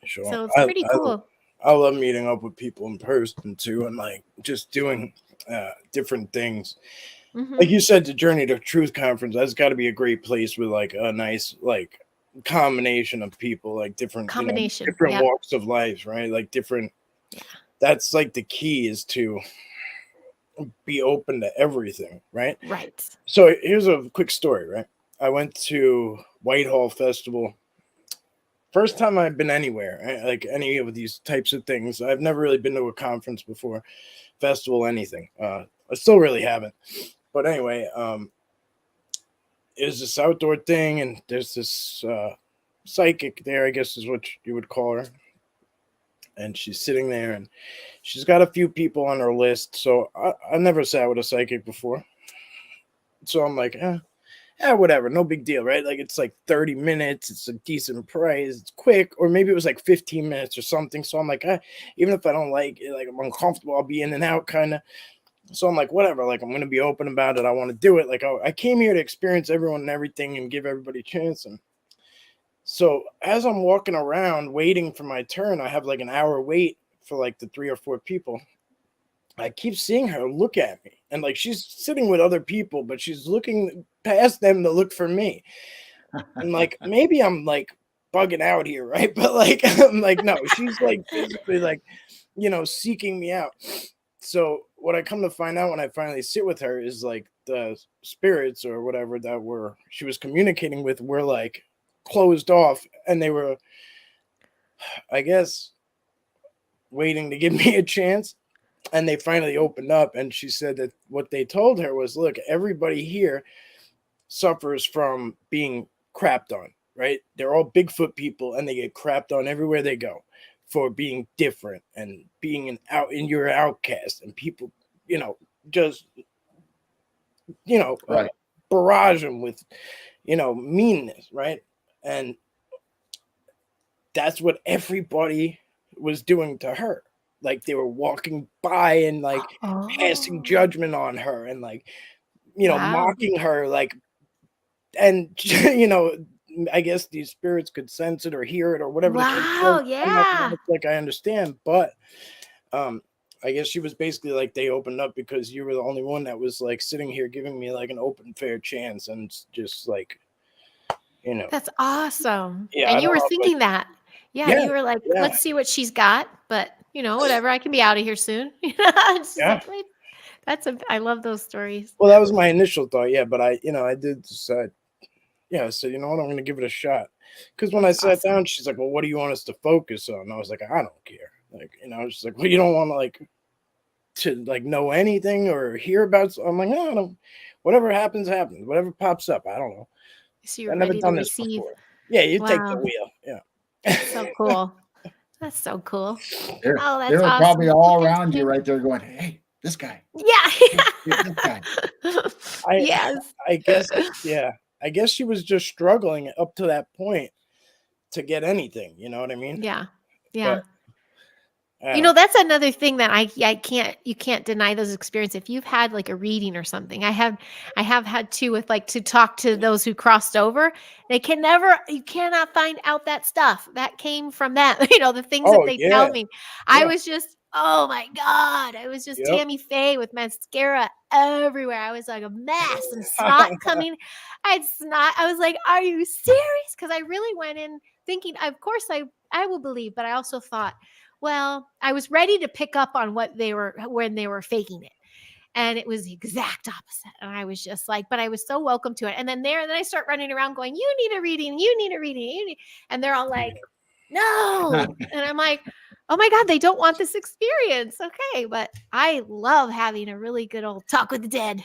Sure. So it's pretty cool. I love meeting up with people in person too, and like just doing different things. Mhm. Like you said, the Journey to Truth conference, that's got to be a great place with like a nice like combination of people, like different Combination, different yep. walks of life, right? Like different. Yeah. That's like the key, is to be open to everything, right? Right. So here's a quick story, right? I went to Whitehall Festival. First time I've been anywhere, right? Like any of these types of things. I've never really been to a conference before, festival, anything. I still really haven't. But anyway, it was this outdoor thing, and there's this psychic there, I guess is what you would call her. And she's sitting there, and she's got a few people on her list. So I never sat with a psychic before. So I'm like, whatever, no big deal, right? Like it's like 30 minutes, it's a decent price, it's quick, or maybe it was like 15 minutes or something. So I'm like, even if I don't like it, like I'm uncomfortable, I'll be in and out kind of. So I'm like, whatever, like I'm gonna be open about it. I want to do it. Like I came here to experience everyone and everything and give everybody a chance. And so as I'm walking around waiting for my turn, I have like an hour wait for like the 3 or 4 people. I keep seeing her look at me, and like she's sitting with other people, but she's looking past them to look for me. And like maybe I'm like bugging out here, right? But like I'm like, no, she's like physically like, seeking me out. So what I come to find out when I finally sit with her is like the spirits or whatever that she was communicating with were like closed off, and they were, I guess, waiting to give me a chance. And they finally opened up, and she said that what they told her was, look, everybody here suffers from being crapped on, right? They're all Bigfoot people, and they get crapped on everywhere they go for being different and being you're an outcast, and people, just, Right. barrage them with, meanness, right? And that's what everybody was doing to her. Like they were walking by and like passing judgment on her and like, Wow. mocking her, like, and I guess these spirits could sense it or hear it or whatever. Wow, I'm not yeah. like I understand, but I guess she was basically like, they opened up because you were the only one that was like sitting here giving me like an open, fair chance, and just like, That's awesome. Yeah, And I you don't were know, thinking that. Yeah, Yeah, you were like, yeah. let's see what she's got, but whatever, I can be out of here soon. It's just Yeah. like, wait, I love those stories. Well, that was my initial thought, yeah, but I did decide, I said, you know what, I'm going to give it a shot. Because when I sat Awesome. down, she's like, well, what do you want us to focus on? And I was like, I don't care. Like, she's like, well, you don't want to like know anything or hear about. I'm like, no, I don't. Whatever happens, happens. Whatever pops up, I don't know. So you're I've never ready to done this receive. before. Yeah, you take the Wow. wheel. Yeah. That's so cool. That's so cool. They're, Oh, that's they were awesome. probably all Okay, around you so- right there going, hey, this guy. Yeah. This guy. Yes. I guess, yeah. I guess she was just struggling up to that point to get anything. You know what I mean? Yeah. Yeah. But, That's another thing that you can't deny those experiences. If you've had like a reading or something, I have had too, with like to talk to those who crossed over. You cannot find out that stuff that came from them, the things that they tell me. I was just, Oh my God. I was just Yep. Tammy Faye with mascara everywhere. I was like a mess and snot coming. I had snot. I was like, are you serious? Because I really went in thinking, of course I will believe, but I also thought, well, I was ready to pick up on what they were when they were faking it. And it was the exact opposite. And I was just like, but I was so welcome to it. And then I start running around going, you need a reading, you need a reading. And they're all like, no. And I'm like, oh my God, they don't want this experience. Okay. But I love having a really good old talk with the dead.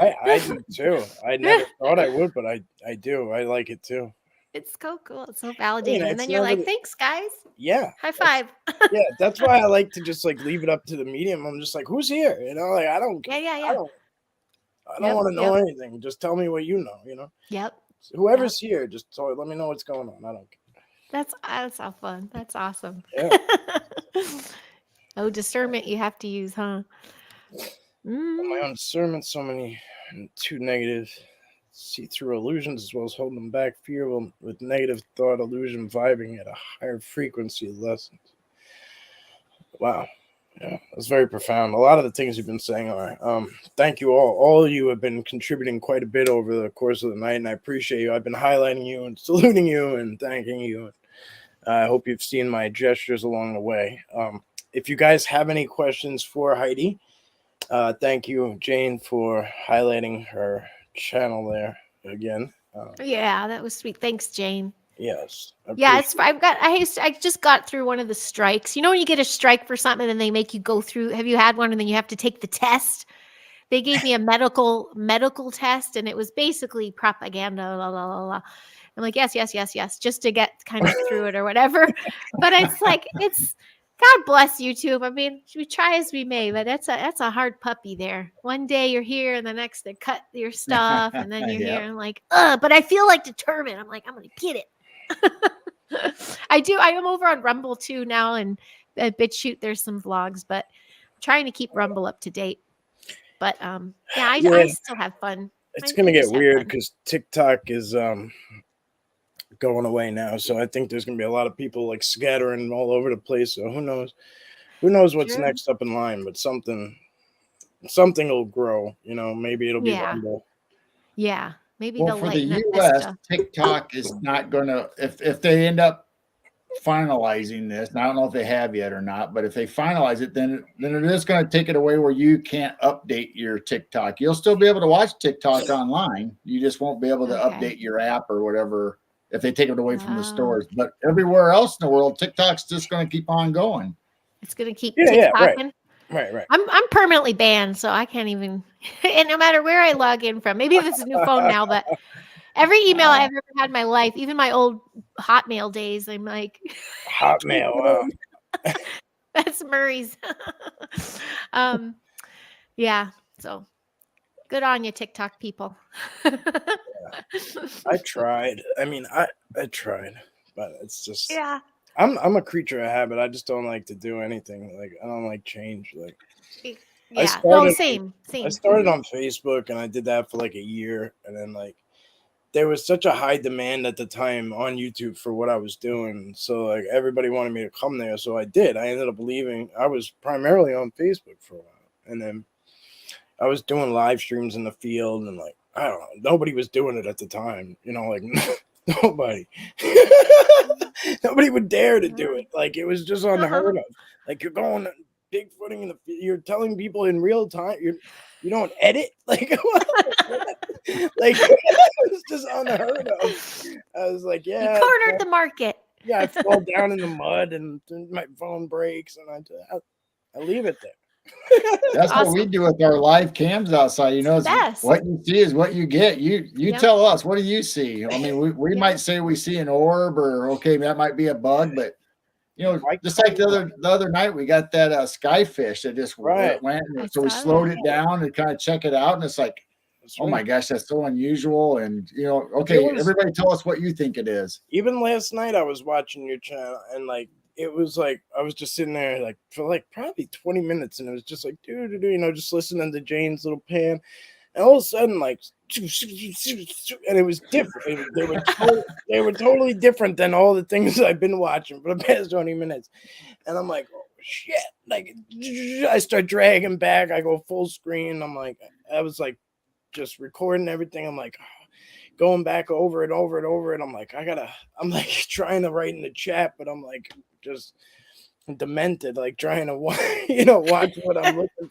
I do too. I never thought I would, but I do. I like it too. It's so cool. It's so validating. And it's then you're never like, thanks, guys. Yeah. High five. Yeah, that's why I like to just like leave it up to the medium. I'm just like, who's here? You know, like I don't Yeah. I don't want to know anything. Just tell me what you know, you know. Yep. So whoever's here, just let me know what's going on. I don't care. That's so fun. That's awesome. Yeah. Oh, discernment you have to use, huh? My own discernment, so many too negative. See through illusions as well as holding them back. Fear with negative thought, illusion, vibing at a higher frequency lessons. Wow. Yeah, that's very profound. A lot of the things you've been saying are. Thank you all. All of you have been contributing quite a bit over the course of the night, and I appreciate you. I've been highlighting you and saluting you and thanking you. I hope you've seen my gestures along the way. If you guys have any questions for Heidi, thank you, Jane, for highlighting her channel there again. Yeah, that was sweet. Thanks, Jane. Yes. Yeah, I just got through one of the strikes. You know when you get a strike for something and they make you go through, have you had one and then you have to take the test? They gave me a medical test and it was basically propaganda, la la la la. I'm like, yes, just to get kind of through it or whatever. But it's like God bless YouTube. I mean, we try as we may, but that's a hard puppy there. One day you're here and the next they cut your stuff and then you're here and like, but I feel like determined. I'm like, I'm gonna get it. I am over on Rumble too now, and at BitChute there's some vlogs, but I'm trying to keep Rumble up to date. But I still have fun. It's gonna get weird because TikTok is going away now, so I think there's gonna be a lot of people like scattering all over the place. So who knows what's next up in line? But something will grow. You know, maybe it'll be Rumble. Yeah. Maybe well, for the U.S., TikTok is not going to, if they end up finalizing this, and I don't know if they have yet or not, but if they finalize it, then it is going to take it away where you can't update your TikTok. You'll still be able to watch TikTok online. You just won't be able to update your app or whatever if they take it away from the stores. But everywhere else in the world, TikTok's just going to keep on going. It's going to keep TikToking. Right. I'm permanently banned, so I can't even. And no matter where I log in from, maybe this is a new phone now, but every email I've ever had in my life, even my old Hotmail days, I'm like Hotmail. Wow. That's Murray's. Yeah. So good on you, TikTok people. I tried. I mean, I tried, but it's just I'm a creature of habit. I just don't like to do anything. Like I don't like change. Like same. I started on Facebook and I did that for like a year, and then like there was such a high demand at the time on YouTube for what I was doing. So like everybody wanted me to come there, so I did. I ended up leaving. I was primarily on Facebook for a while, and then I was doing live streams in the field, and like I don't know, nobody was doing it at the time. You know, like nobody. Nobody would dare to do it. Like it was just unheard of. Like you're going Bigfooting in the you're telling people in real time you don't edit. Like like it was just unheard of. I was like, yeah, you cornered the market. Yeah, I fall down in the mud and my phone breaks, and I leave it there. That's awesome. What we do with our live cams outside. You know, what you see is what you get. You tell us, what do you see? I mean, we might say we see an orb, or okay, that might be a bug, but you know, just like the other night, we got that skyfish that just went. So we slowed it down and kind of check it out, and it's like, oh my gosh, that's so unusual. And you know, okay, everybody tell us what you think it is. Even last night, I was watching your channel, and like. It was like I was just sitting there like for like probably 20 minutes, and it was just like you know, just listening to Jane's little pan, and all of a sudden like, and it was different. They were totally different than all the things I've been watching for the past 20 minutes, and I'm like, oh shit. Like, I start dragging back. I go full screen. I'm like, I was like, just recording everything. I'm like, going back over it, over it, over it. I'm like, I'm like trying to write in the chat, but I'm like, just demented, like trying to watch, watch what I'm looking for.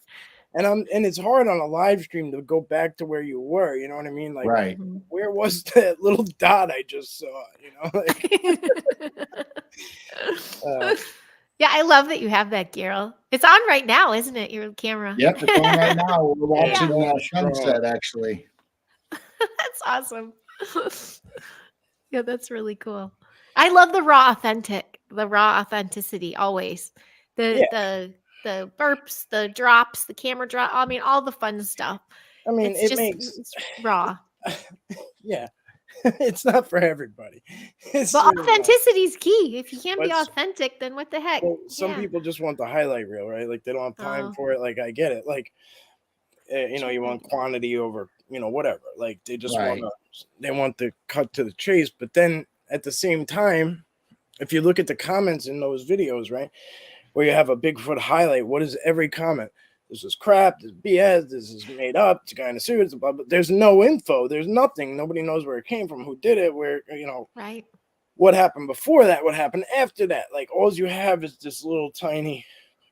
And it's hard on a live stream to go back to where you were, you know what I mean? Like, Right. where was that little dot I just saw, like, Yeah, I love that you have that, Geryl. It's on right now, isn't it? Your camera. Yep, it's on right now. We're watching Yeah. sunset, actually. That's awesome. Yeah, that's really cool. I love the raw authenticity always. The burps, the drops, the camera drop. I mean, all the fun stuff. I mean, It's raw. Yeah. It's not for everybody. But authenticity is key. If you can't be But- authentic, then what the heck? Well, some people just want the highlight reel, right? Like, they don't have time Oh. for it. Like, I get it. Like, you want quantity over, whatever. Like, they just Right. want the cut to the chase. But then at the same time, if you look at the comments in those videos, right, where you have a Bigfoot highlight, what is every comment? This is crap. This is BS. This is made up. It's a guy in a suit. It's blah, blah. There's no info. There's nothing. Nobody knows where it came from, who did it, where, Right. what happened before that, what happened after that. Like, all you have is this little tiny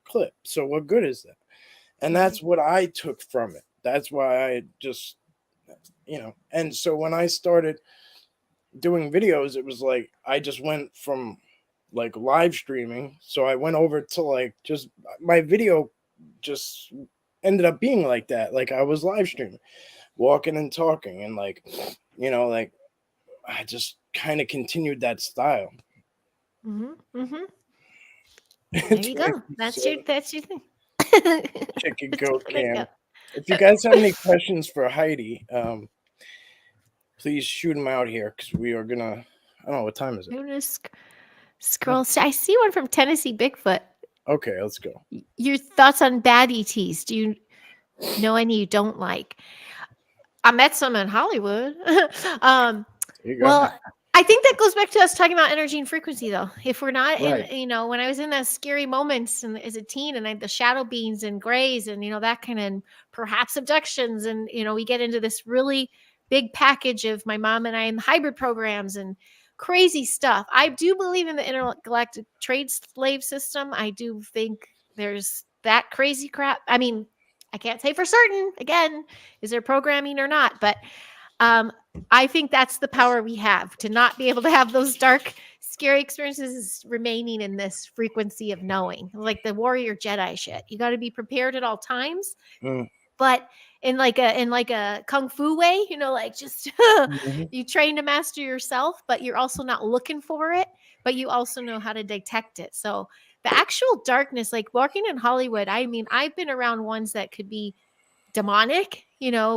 clip. So what good is that? And that's what I took from it. That's why I just, and so when I started doing videos, it was like, I just went from like live streaming. So I went over to like, just my video just ended up being like that. Like, I was live streaming, walking and talking, and like, like, I just kind of continued that style. Mm-hmm. There you go. That's your thing. Chicken goat There you cam. go. If you guys have any questions for Heidi, please shoot them out here, because we are gonna. I don't know, what time is it. I'm gonna scroll. I see one from Tennessee Bigfoot. Okay, let's go. Your thoughts on bad ETs? Do you know any you don't like? I met some in Hollywood. There you go. Well, I think that goes back to us talking about energy and frequency, though. If we're not Right. in, when I was in those scary moments and as a teen, and I had the shadow beings and grays and that kind of, and perhaps abductions, and we get into this really big package of my mom and I in the hybrid programs and crazy stuff. I do believe in the intergalactic trade slave system. I do think there's that crazy crap. I mean, I can't say for certain. Again, is there programming or not? But I think that's the power we have, to not be able to have those dark, scary experiences, is remaining in this frequency of knowing, like the warrior Jedi shit. You got to be prepared at all times, but in like a kung fu way, like just you train to master yourself, but you're also not looking for it, but you also know how to detect it. So the actual darkness, like working in Hollywood, I mean, I've been around ones that could be demonic,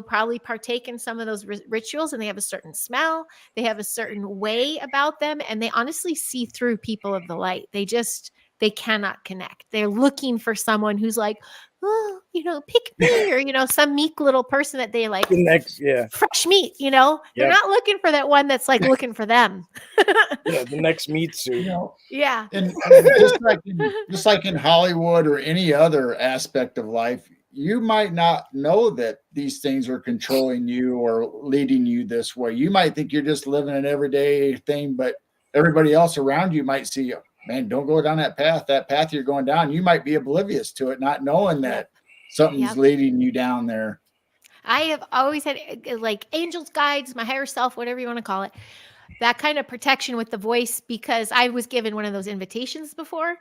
probably partake in some of those rituals, and they have a certain smell, they have a certain way about them, and they honestly see through people of the light. They cannot connect. They're looking for someone who's like, oh, pick me, or some meek little person that they like, The next, fresh meat. They're not looking for that one that's like looking for them. the next meat suit. Yeah. And just like in Hollywood or any other aspect of life, you might not know that these things are controlling you or leading you this way. You might think you're just living an everyday thing, but everybody else around you might see, man, don't go down that path. That path you're going down, you might be oblivious to it, not knowing that something's leading you down there. I have always had like angels, guides, my higher self, whatever you want to call it, that kind of protection with the voice, because I was given one of those invitations before,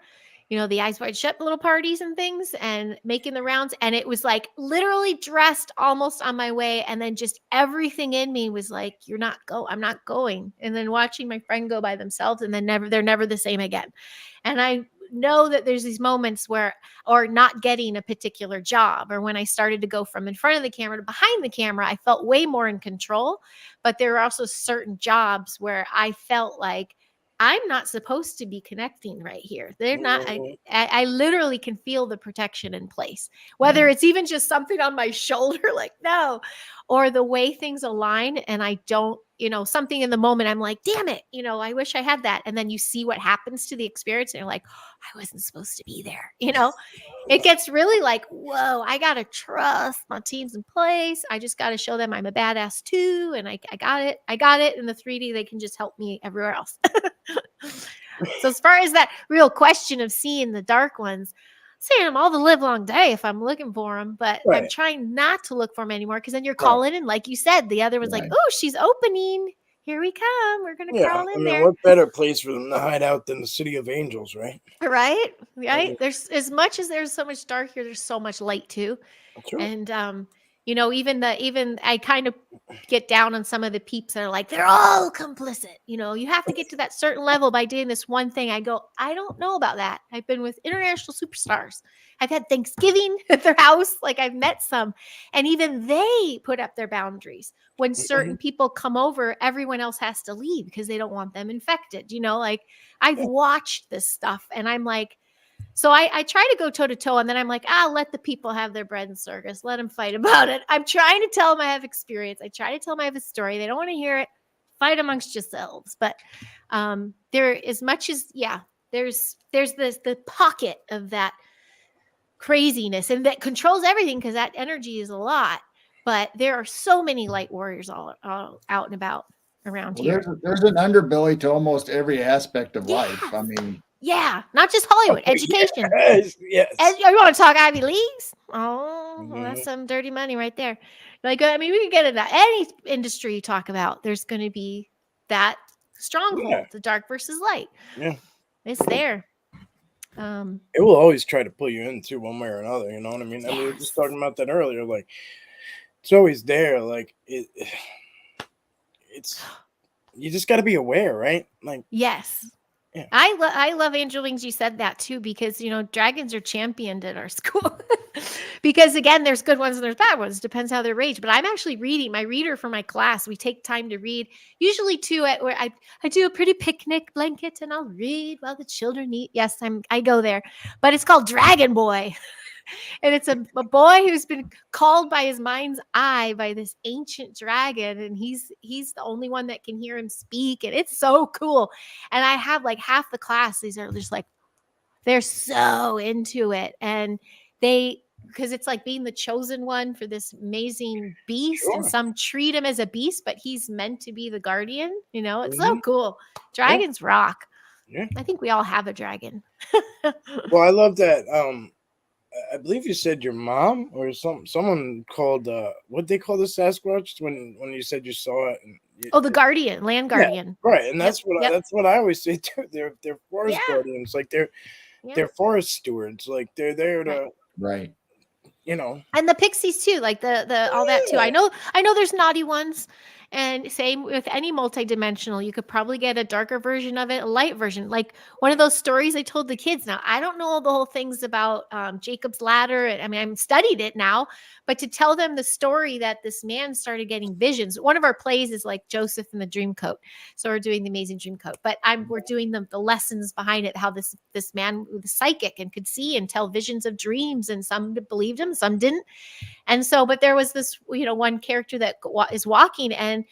the eyes wide shut little parties and things, and making the rounds. And it was like literally dressed almost on my way. And then just everything in me was like, I'm not going. And then watching my friend go by themselves, and then they're never the same again. And I know that there's these moments where, or not getting a particular job, or when I started to go from in front of the camera to behind the camera, I felt way more in control. But there are also certain jobs where I felt like I'm not supposed to be connecting right here. They're not. I literally can feel the protection in place, whether it's even just something on my shoulder, like no, or the way things align and I don't, something in the moment, I'm like, damn it, I wish I had that. And then you see what happens to the experience and you're like, I wasn't supposed to be there. It gets really like, whoa, I got to trust my team's in place. I just got to show them I'm a badass too. And I got it. I got it. In the 3D, they can just help me everywhere else. So as far as that real question of seeing the dark ones, seeing them all the live long day if I'm looking for them, but I'm Right. trying not to look for them anymore because then you're calling and like you said, the other one's like, Right. oh, she's opening. Here we come. We're going to Yeah, crawl I in mean, there. what better place for them to hide out than the City of Angels, right? Right? Right? mean- There's as much as there's so much dark here, there's so much light too. That's right. And even I kind of get down on some of the peeps that are like, they're all complicit. You have to get to that certain level by doing this one thing. I go, I don't know about that. I've been with international superstars. I've had Thanksgiving at their house. Like I've met some, and even they put up their boundaries. When certain people come over, everyone else has to leave because they don't want them infected. Like I've watched this stuff and I'm like, so I try to go toe to toe, and then I'm like, let the people have their bread and circus. Let them fight about it. I'm trying to tell them I have experience. I try to tell them I have a story. They don't want to hear it. Fight amongst yourselves. But there, as much as there's the pocket of that craziness, and that controls everything because that energy is a lot. But there are so many light warriors all out and about around here. There's an underbelly to almost every aspect of life. I mean. Yeah, not just Hollywood, education. Yes. You want to talk Ivy Leagues? Oh, well, that's some dirty money right there. Like, I mean, we could get into any industry you talk about. There's going to be that stronghold, the dark versus light. Yeah. It's there. It will always try to pull you into one way or another. You know what I mean? I mean, we were just talking about that earlier. Like, it's always there. Like, it's you just got to be aware, right? Like, yes. Yeah. I love angel wings. You said that too, because dragons are championed at our school. Because again, there's good ones and there's bad ones. Depends how they're raised. But I'm actually reading. My reader for my class, we take time to read. Usually where I do a pretty picnic blanket and I'll read while the children eat. Yes, I go there. But it's called Dragon Boy. And it's a boy who's been called by his mind's eye by this ancient dragon, and he's the only one that can hear him speak, and it's so cool. And I have like half the class, these are just like, they're so into it, and because it's like being the chosen one for this amazing beast, and some treat him as a beast, but he's meant to be the guardian. It's so cool. Dragons rock. Yeah. I think we all have a dragon. Well, I love that. I believe you said your mom or someone called what they call the Sasquatch when you said you saw it. The guardian, land guardian. Yeah, right, and that's what I always say too. They're forest guardians, like they're forest stewards, like they're there to right. And the pixies too, like the all that too. I know there's naughty ones. And same with any multidimensional, you could probably get a darker version of it, a light version. Like one of those stories I told the kids. Now, I don't know all the whole things about Jacob's ladder. I mean, I've studied it now, but to tell them the story that this man started getting visions. One of our plays is like Joseph and the Dreamcoat. So we're doing the Amazing Dreamcoat, but we're doing the lessons behind it, how this man was psychic and could see and tell visions of dreams, and some believed him, some didn't. And so, but there was this, one character that is walking and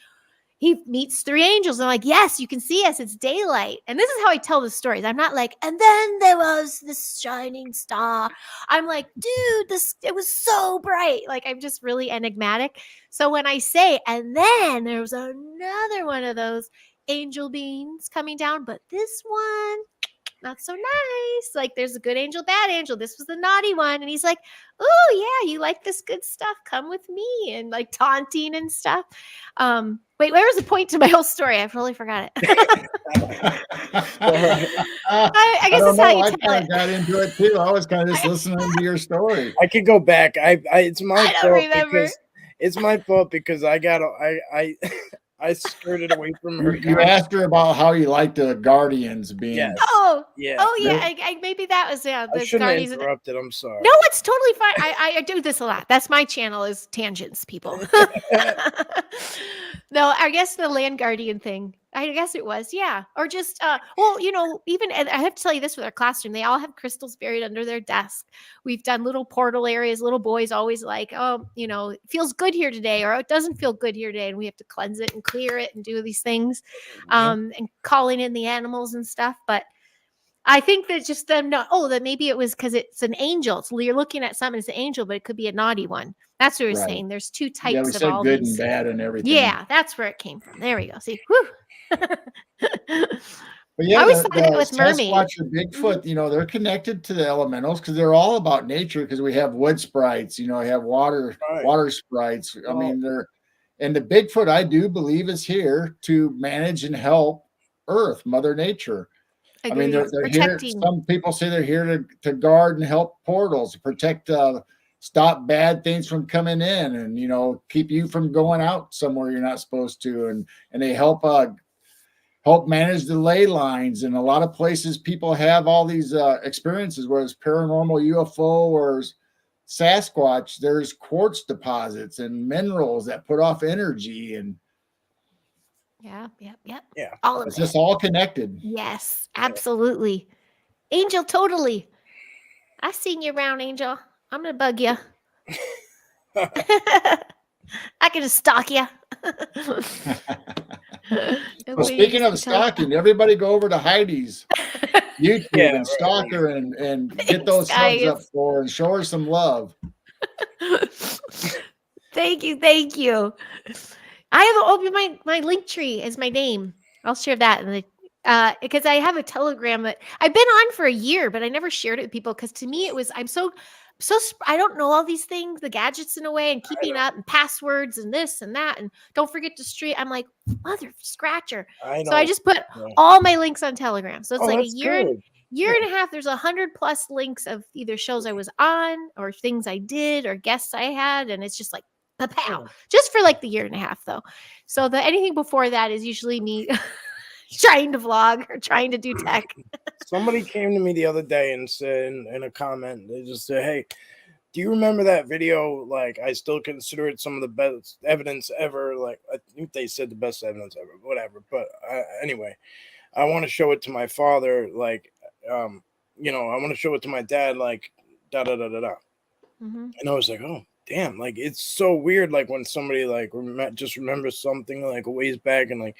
he meets 3 angels. And I'm like, yes, you can see us. It's daylight. And this is how I tell the stories. I'm not like, and then there was this shining star. I'm like, dude, it was so bright. Like, I'm just really enigmatic. So when I say, and then there was another one of those angel beings coming down, but this one, not so nice. Like, there's a good angel, bad angel. This was the naughty one. And he's like, oh yeah, you like this good stuff, come with me, and like taunting and stuff. Wait, where was the point to my whole story? I totally forgot it. I guess that's how you tell it. I got into it too. I was kind of just listening to your story. I could go back. It's my I don't remember. It's my fault because I skirted away from her. You asked her about how you like the guardians being. Yes. Oh yeah. I maybe that was I the shouldn't have guardians. interrupted. I'm sorry. No, it's totally fine. I do this a lot. That's my channel, is tangents, people. No, I guess the land guardian thing. I guess it was, yeah. Or just, well, even, and I have to tell you this with our classroom, they all have crystals buried under their desk. We've done little portal areas. Little boys always like, oh, it feels good here today, or it doesn't feel good here today. And we have to cleanse it and clear it and do these things, Yeah. and calling in the animals and stuff. But I think that just them know, that maybe it was because it's an angel. So you're looking at something as an angel, but it could be a naughty one. That's what we're Right. saying. There's two Yeah, we types of said all good these. and bad and everything. Yeah, that's where it came from. There we go. See, whew. But yeah, I always the thought of it with mermaids. Sasquatch or Bigfoot, they're connected to the elementals because they're all about nature. Because we have wood sprites, we have water sprites. I mean, and the Bigfoot, I do believe, is here to manage and help Earth, Mother Nature. I mean, they're here. Some people say they're here to guard and help portals, protect, stop bad things from coming in, and keep you from going out somewhere you're not supposed to, and they help manage the ley lines. And a lot of places people have all these experiences, whether it's paranormal, UFO, or Sasquatch. There's quartz deposits and minerals that put off energy, and Yeah. Yeah. All of it's it. just all connected. Yes, absolutely. Angel, totally. I seen you around, Angel. I'm gonna bug you. I can just stalk you. Well, speaking of stalking, everybody go over to Heidi's YouTube and stalk her and get those subs up for her and show her some love. Thank you. I have opened my link tree as my name. I'll share that because I have a Telegram that I've been on for a year, but I never shared it with people because to me it was I'm so I don't know all these things, the gadgets in a way, and keeping up and passwords and this and that, and don't forget to stream. I'm like, mother scratcher. So I just put all my links on Telegram. So it's like a year and a half. There's 100+ links of either shows I was on or things I did or guests I had, and it's just like pow, just for like the year and a half though. So anything before that is usually me trying to vlog or trying to do tech. Somebody came to me the other day and said in a comment, they just said, "Hey, do you remember that video? Like, I still consider it some of the best evidence ever. Like, I think they said the best evidence ever, whatever. But anyway, I want to show it to my father. Like, I want to show it to my dad. Like, da da da da da." Mm-hmm. And I was like, "Oh, damn! Like, it's so weird. Like when somebody like just remembers something like a ways back and like."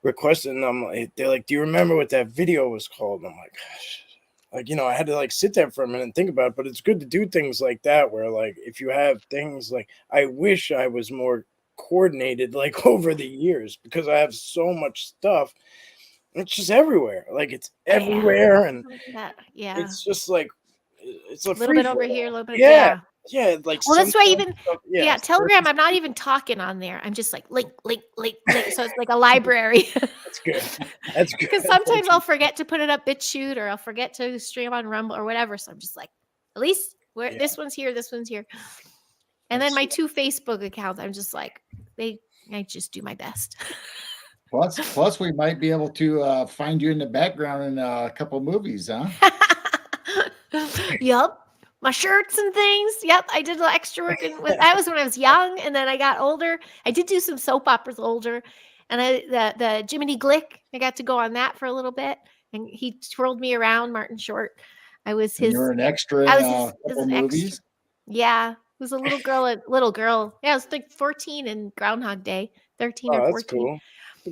Requested, and I'm like, they're like, "Do you remember what that video was called?" And I'm like, gosh. Like, I had to like sit there for a minute and think about it, but it's good to do things like that where like if you have things like I wish I was more coordinated like over the years because I have so much stuff. It's just everywhere. Like it's everywhere, and it's just like it's a little bit over here, a little bit. Yeah, like well, that's why even Telegram. I'm not even talking on there. I'm just like link. So it's like a library. That's good. That's good. Because sometimes I'll forget to put it up BitChute or I'll forget to stream on Rumble or whatever. So I'm just like, at least this one's here, this one's here, and then my 2 Facebook accounts. I'm just like I just do my best. Plus, we might be able to find you in the background in a couple movies, huh? Yup. My shirts and things. Yep. I did a little extra work. That was when I was young. And then I got older. I did do some soap operas older. And the Jiminy Glick, I got to go on that for a little bit. And he twirled me around, Martin Short. I was his. You were an extra in a couple movies? Yeah. It was a little girl. Yeah, I was like 14 in Groundhog Day. 13 or 14. That's cool.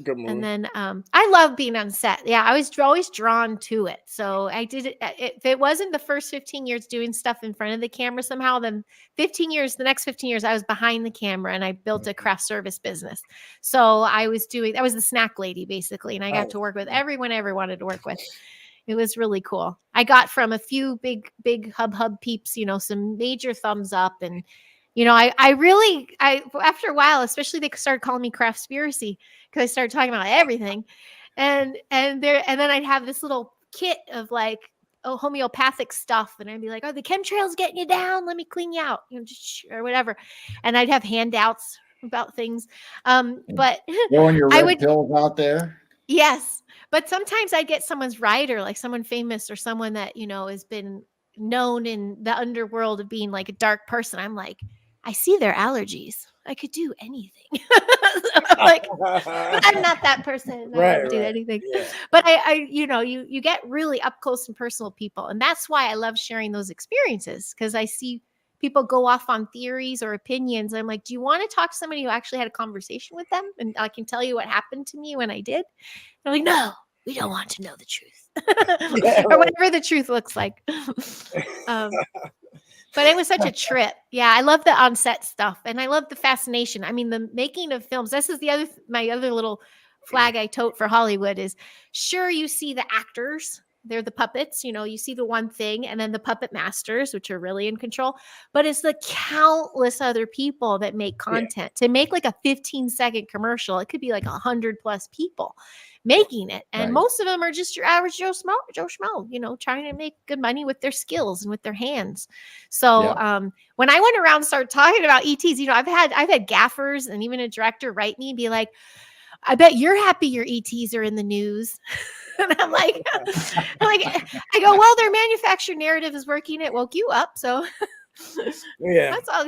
Good movie. And then I love being on set. Yeah, I was always drawn to it. So I did it. If it wasn't the first 15 years doing stuff in front of the camera somehow, then the next 15 years, I was behind the camera and I built a craft service business. So I was the snack lady basically. And I got to work with everyone I ever wanted to work with. It was really cool. I got from a few big hub peeps, some major thumbs up and I really after a while, especially they started calling me Craftspiracy because I started talking about everything, and then I'd have this little kit of like homeopathic stuff, and I'd be like, "Oh, the chemtrails getting you down? Let me clean you out," or whatever, and I'd have handouts about things. But throwing your red pills out there. Yes, but sometimes I get someone's rider, like someone famous or someone that has been known in the underworld of being like a dark person. I'm like, I see their allergies. I could do anything. So I'm like, I'm not that person. I Right, don't do right. anything. Yeah. But I you get really up close and personal with people. And that's why I love sharing those experiences, because I see people go off on theories or opinions. I'm like, do you want to talk to somebody who actually had a conversation with them? And I can tell you what happened to me when I did. They're like, no, we don't want to know the truth. Yeah, Or right. whatever the truth looks like. But it was such a trip. Yeah, I love the on-set stuff, and I love the fascination. I mean, the making of films. This is my other little flag I tote for Hollywood is, sure, you see the actors, they're the puppets, you see the one thing, and then the puppet masters, which are really in control, but it's the countless other people that make content. To make like a 15-second commercial, it could be like 100 plus people making it, and Right. most of them are just your average Joe Schmo, trying to make good money with their skills and with their hands. So when I went around and started talking about ETs, I've had gaffers and even a director write me and be like, I bet you're happy your ETs are in the news. And I'm like, I go, well, their manufactured narrative is working. It woke you up. So Yeah. that's all.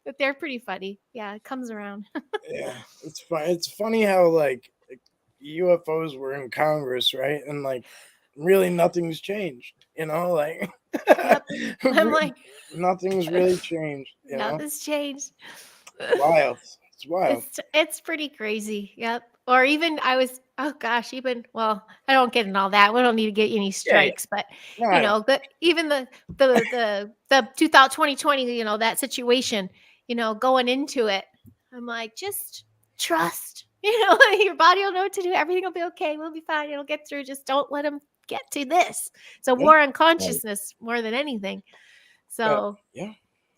But they're pretty funny. Yeah, it comes around. Yeah. It's fun. It's funny how like UFOs were in Congress, right? And like really nothing's changed, like Yep. I'm like, nothing's really changed, nothing's changed. Wild. It's wild. It's pretty crazy. Yep. Or even I don't get in all that. We don't need to get any strikes, but even the 2020, that situation, going into it, I'm like, just trust, your body will know what to do. Everything will be okay. We'll be fine. It'll get through. Just don't let them get to this. It's a war on consciousness more than anything. So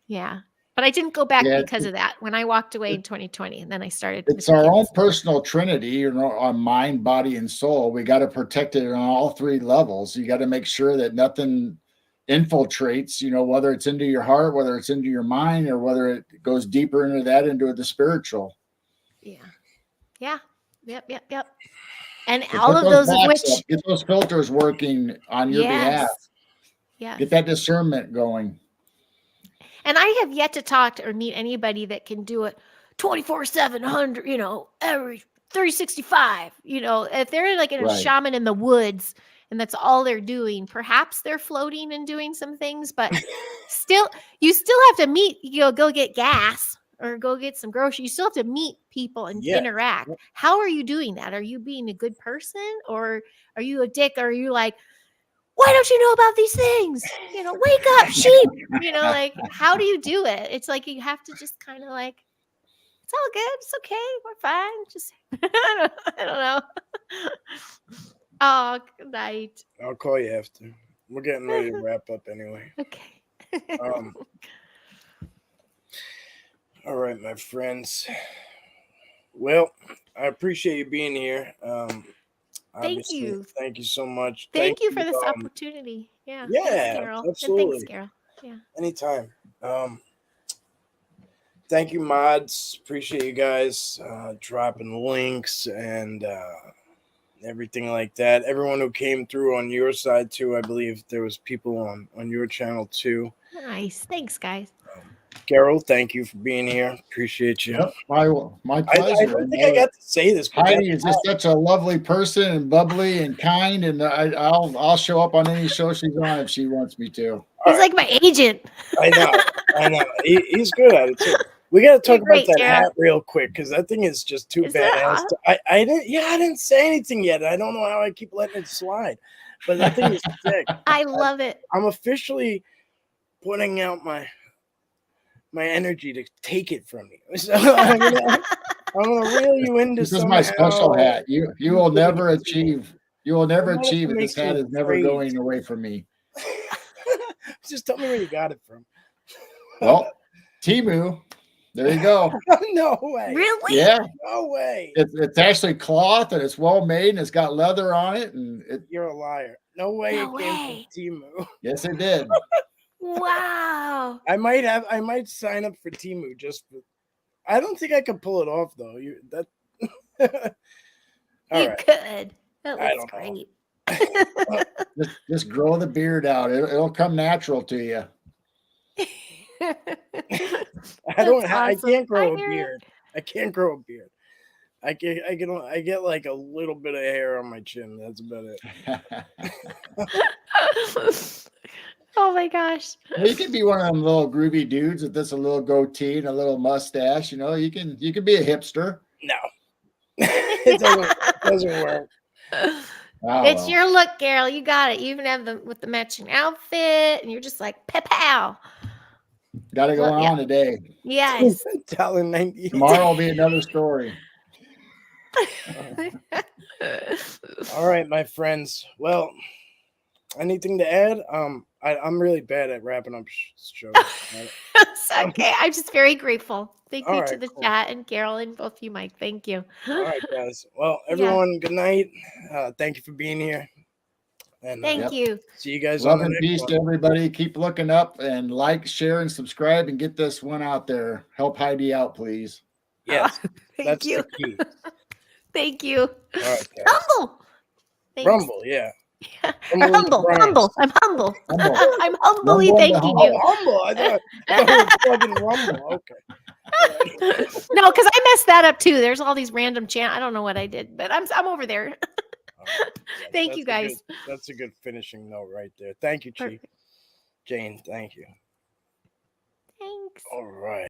yeah. But I didn't go back because of that when I walked away in 2020, and then I started. It's our own personal trinity, on mind, body, and soul. We got to protect it on all three levels. You got to make sure that nothing infiltrates, whether it's into your heart, whether it's into your mind, or whether it goes deeper into the spiritual. Yeah. Yeah. Yep. And so all of those of which get those filters working on your behalf. Yeah. Get that discernment going. And I have yet to talk to or meet anybody that can do it 24/7, 100, every 365. If they're like a shaman in the woods and that's all they're doing, perhaps they're floating and doing some things, but you still have to meet, go get gas or go get some groceries. You still have to meet people and interact. How are you doing that? Are you being a good person, or are you a dick? Or are you like, why don't you know about these things? Wake up, sheep. Like, how do you do it? It's like you have to just kind of like, it's all good. It's okay. We're fine. Just, I don't know. Oh, good night. I'll call you after. We're getting ready to wrap up anyway. Okay. All right, my friends. Well, I appreciate you being here. Thank you. Thank you so much. Thank you for this opportunity. Yeah. Yeah, thanks, Geryl. absolutely. And thanks, Geryl. Yeah. Anytime. Thank you, mods. Appreciate you guys dropping links and everything like that. Everyone who came through on your side too. I believe there was people on your channel too. Nice. Thanks, guys. Geryl, thank you for being here. Appreciate you. Yep, my pleasure. I don't think I got to say this. Heidi is just such a lovely person and bubbly and kind, and I'll show up on any show she's on if she wants me to. He's like my agent. I know. He's good at it too. We got to talk about that hat real quick because that thing is just too badass. I didn't say anything yet. I don't know how I keep letting it slide, but that thing is sick. I love it. I'm officially putting out my energy to take it from you. So I'm gonna reel you into this is my special hat. You will never achieve. You will never achieve it. This hat is never going away from me. Just tell me where you got it from. Well, Temu. There you go. No way. Really? Yeah. No way. It's actually cloth and it's well made and it's got leather on it. And you're a liar. No way it came from Temu. Yes, it did. Wow. I might sign up for Temu I don't think I could pull it off though. You could. That looks great. just grow the beard out. It'll come natural to you. That's I awesome. can't grow a hear it. beard. I can't grow a beard. I get like a little bit of hair on my chin. That's about it. Oh my gosh. Well, you can be one of them little groovy dudes with this a little goatee and a little mustache. You know, you can be a hipster. No. It doesn't work. Oh, It's well. your look, Geryl. You got it. You even have with the matching outfit, and you're just like pow. Got it going Well, yeah. on today. Yes. Telling 90. Tomorrow will be another story. All right, my friends. Well, anything to add? I'm really bad at wrapping up shows. It's okay. I'm just very grateful. Thank All you to right, the cool. chat and Geryl and both you, Mike. Thank you. All right, guys. Well, Yeah. everyone, good night. Thank you for being here. And Thank Yep. you. see you guys Love on the and next peace one. to everybody. Keep looking up and like, share, and subscribe and get this one out there. Help Heidi out, please. Yes, Thank that's you. the key. Thank you. All right, guys. Humble. Thanks. Rumble, yeah. I'm humble. Brian. Humble. I'm humble. Humble. I'm humbly Rumble and thanking humble. you. Oh, humble. I thought it was fucking Rumble. Okay. All right. No, because I messed that up too. There's all these random chant. I don't know what I did, but I'm over there. All right. Yes, Thank that's you, a guys. that's a good finishing note right there. Thank you, Chief. Perfect. Jane, thank you. Thanks. All right.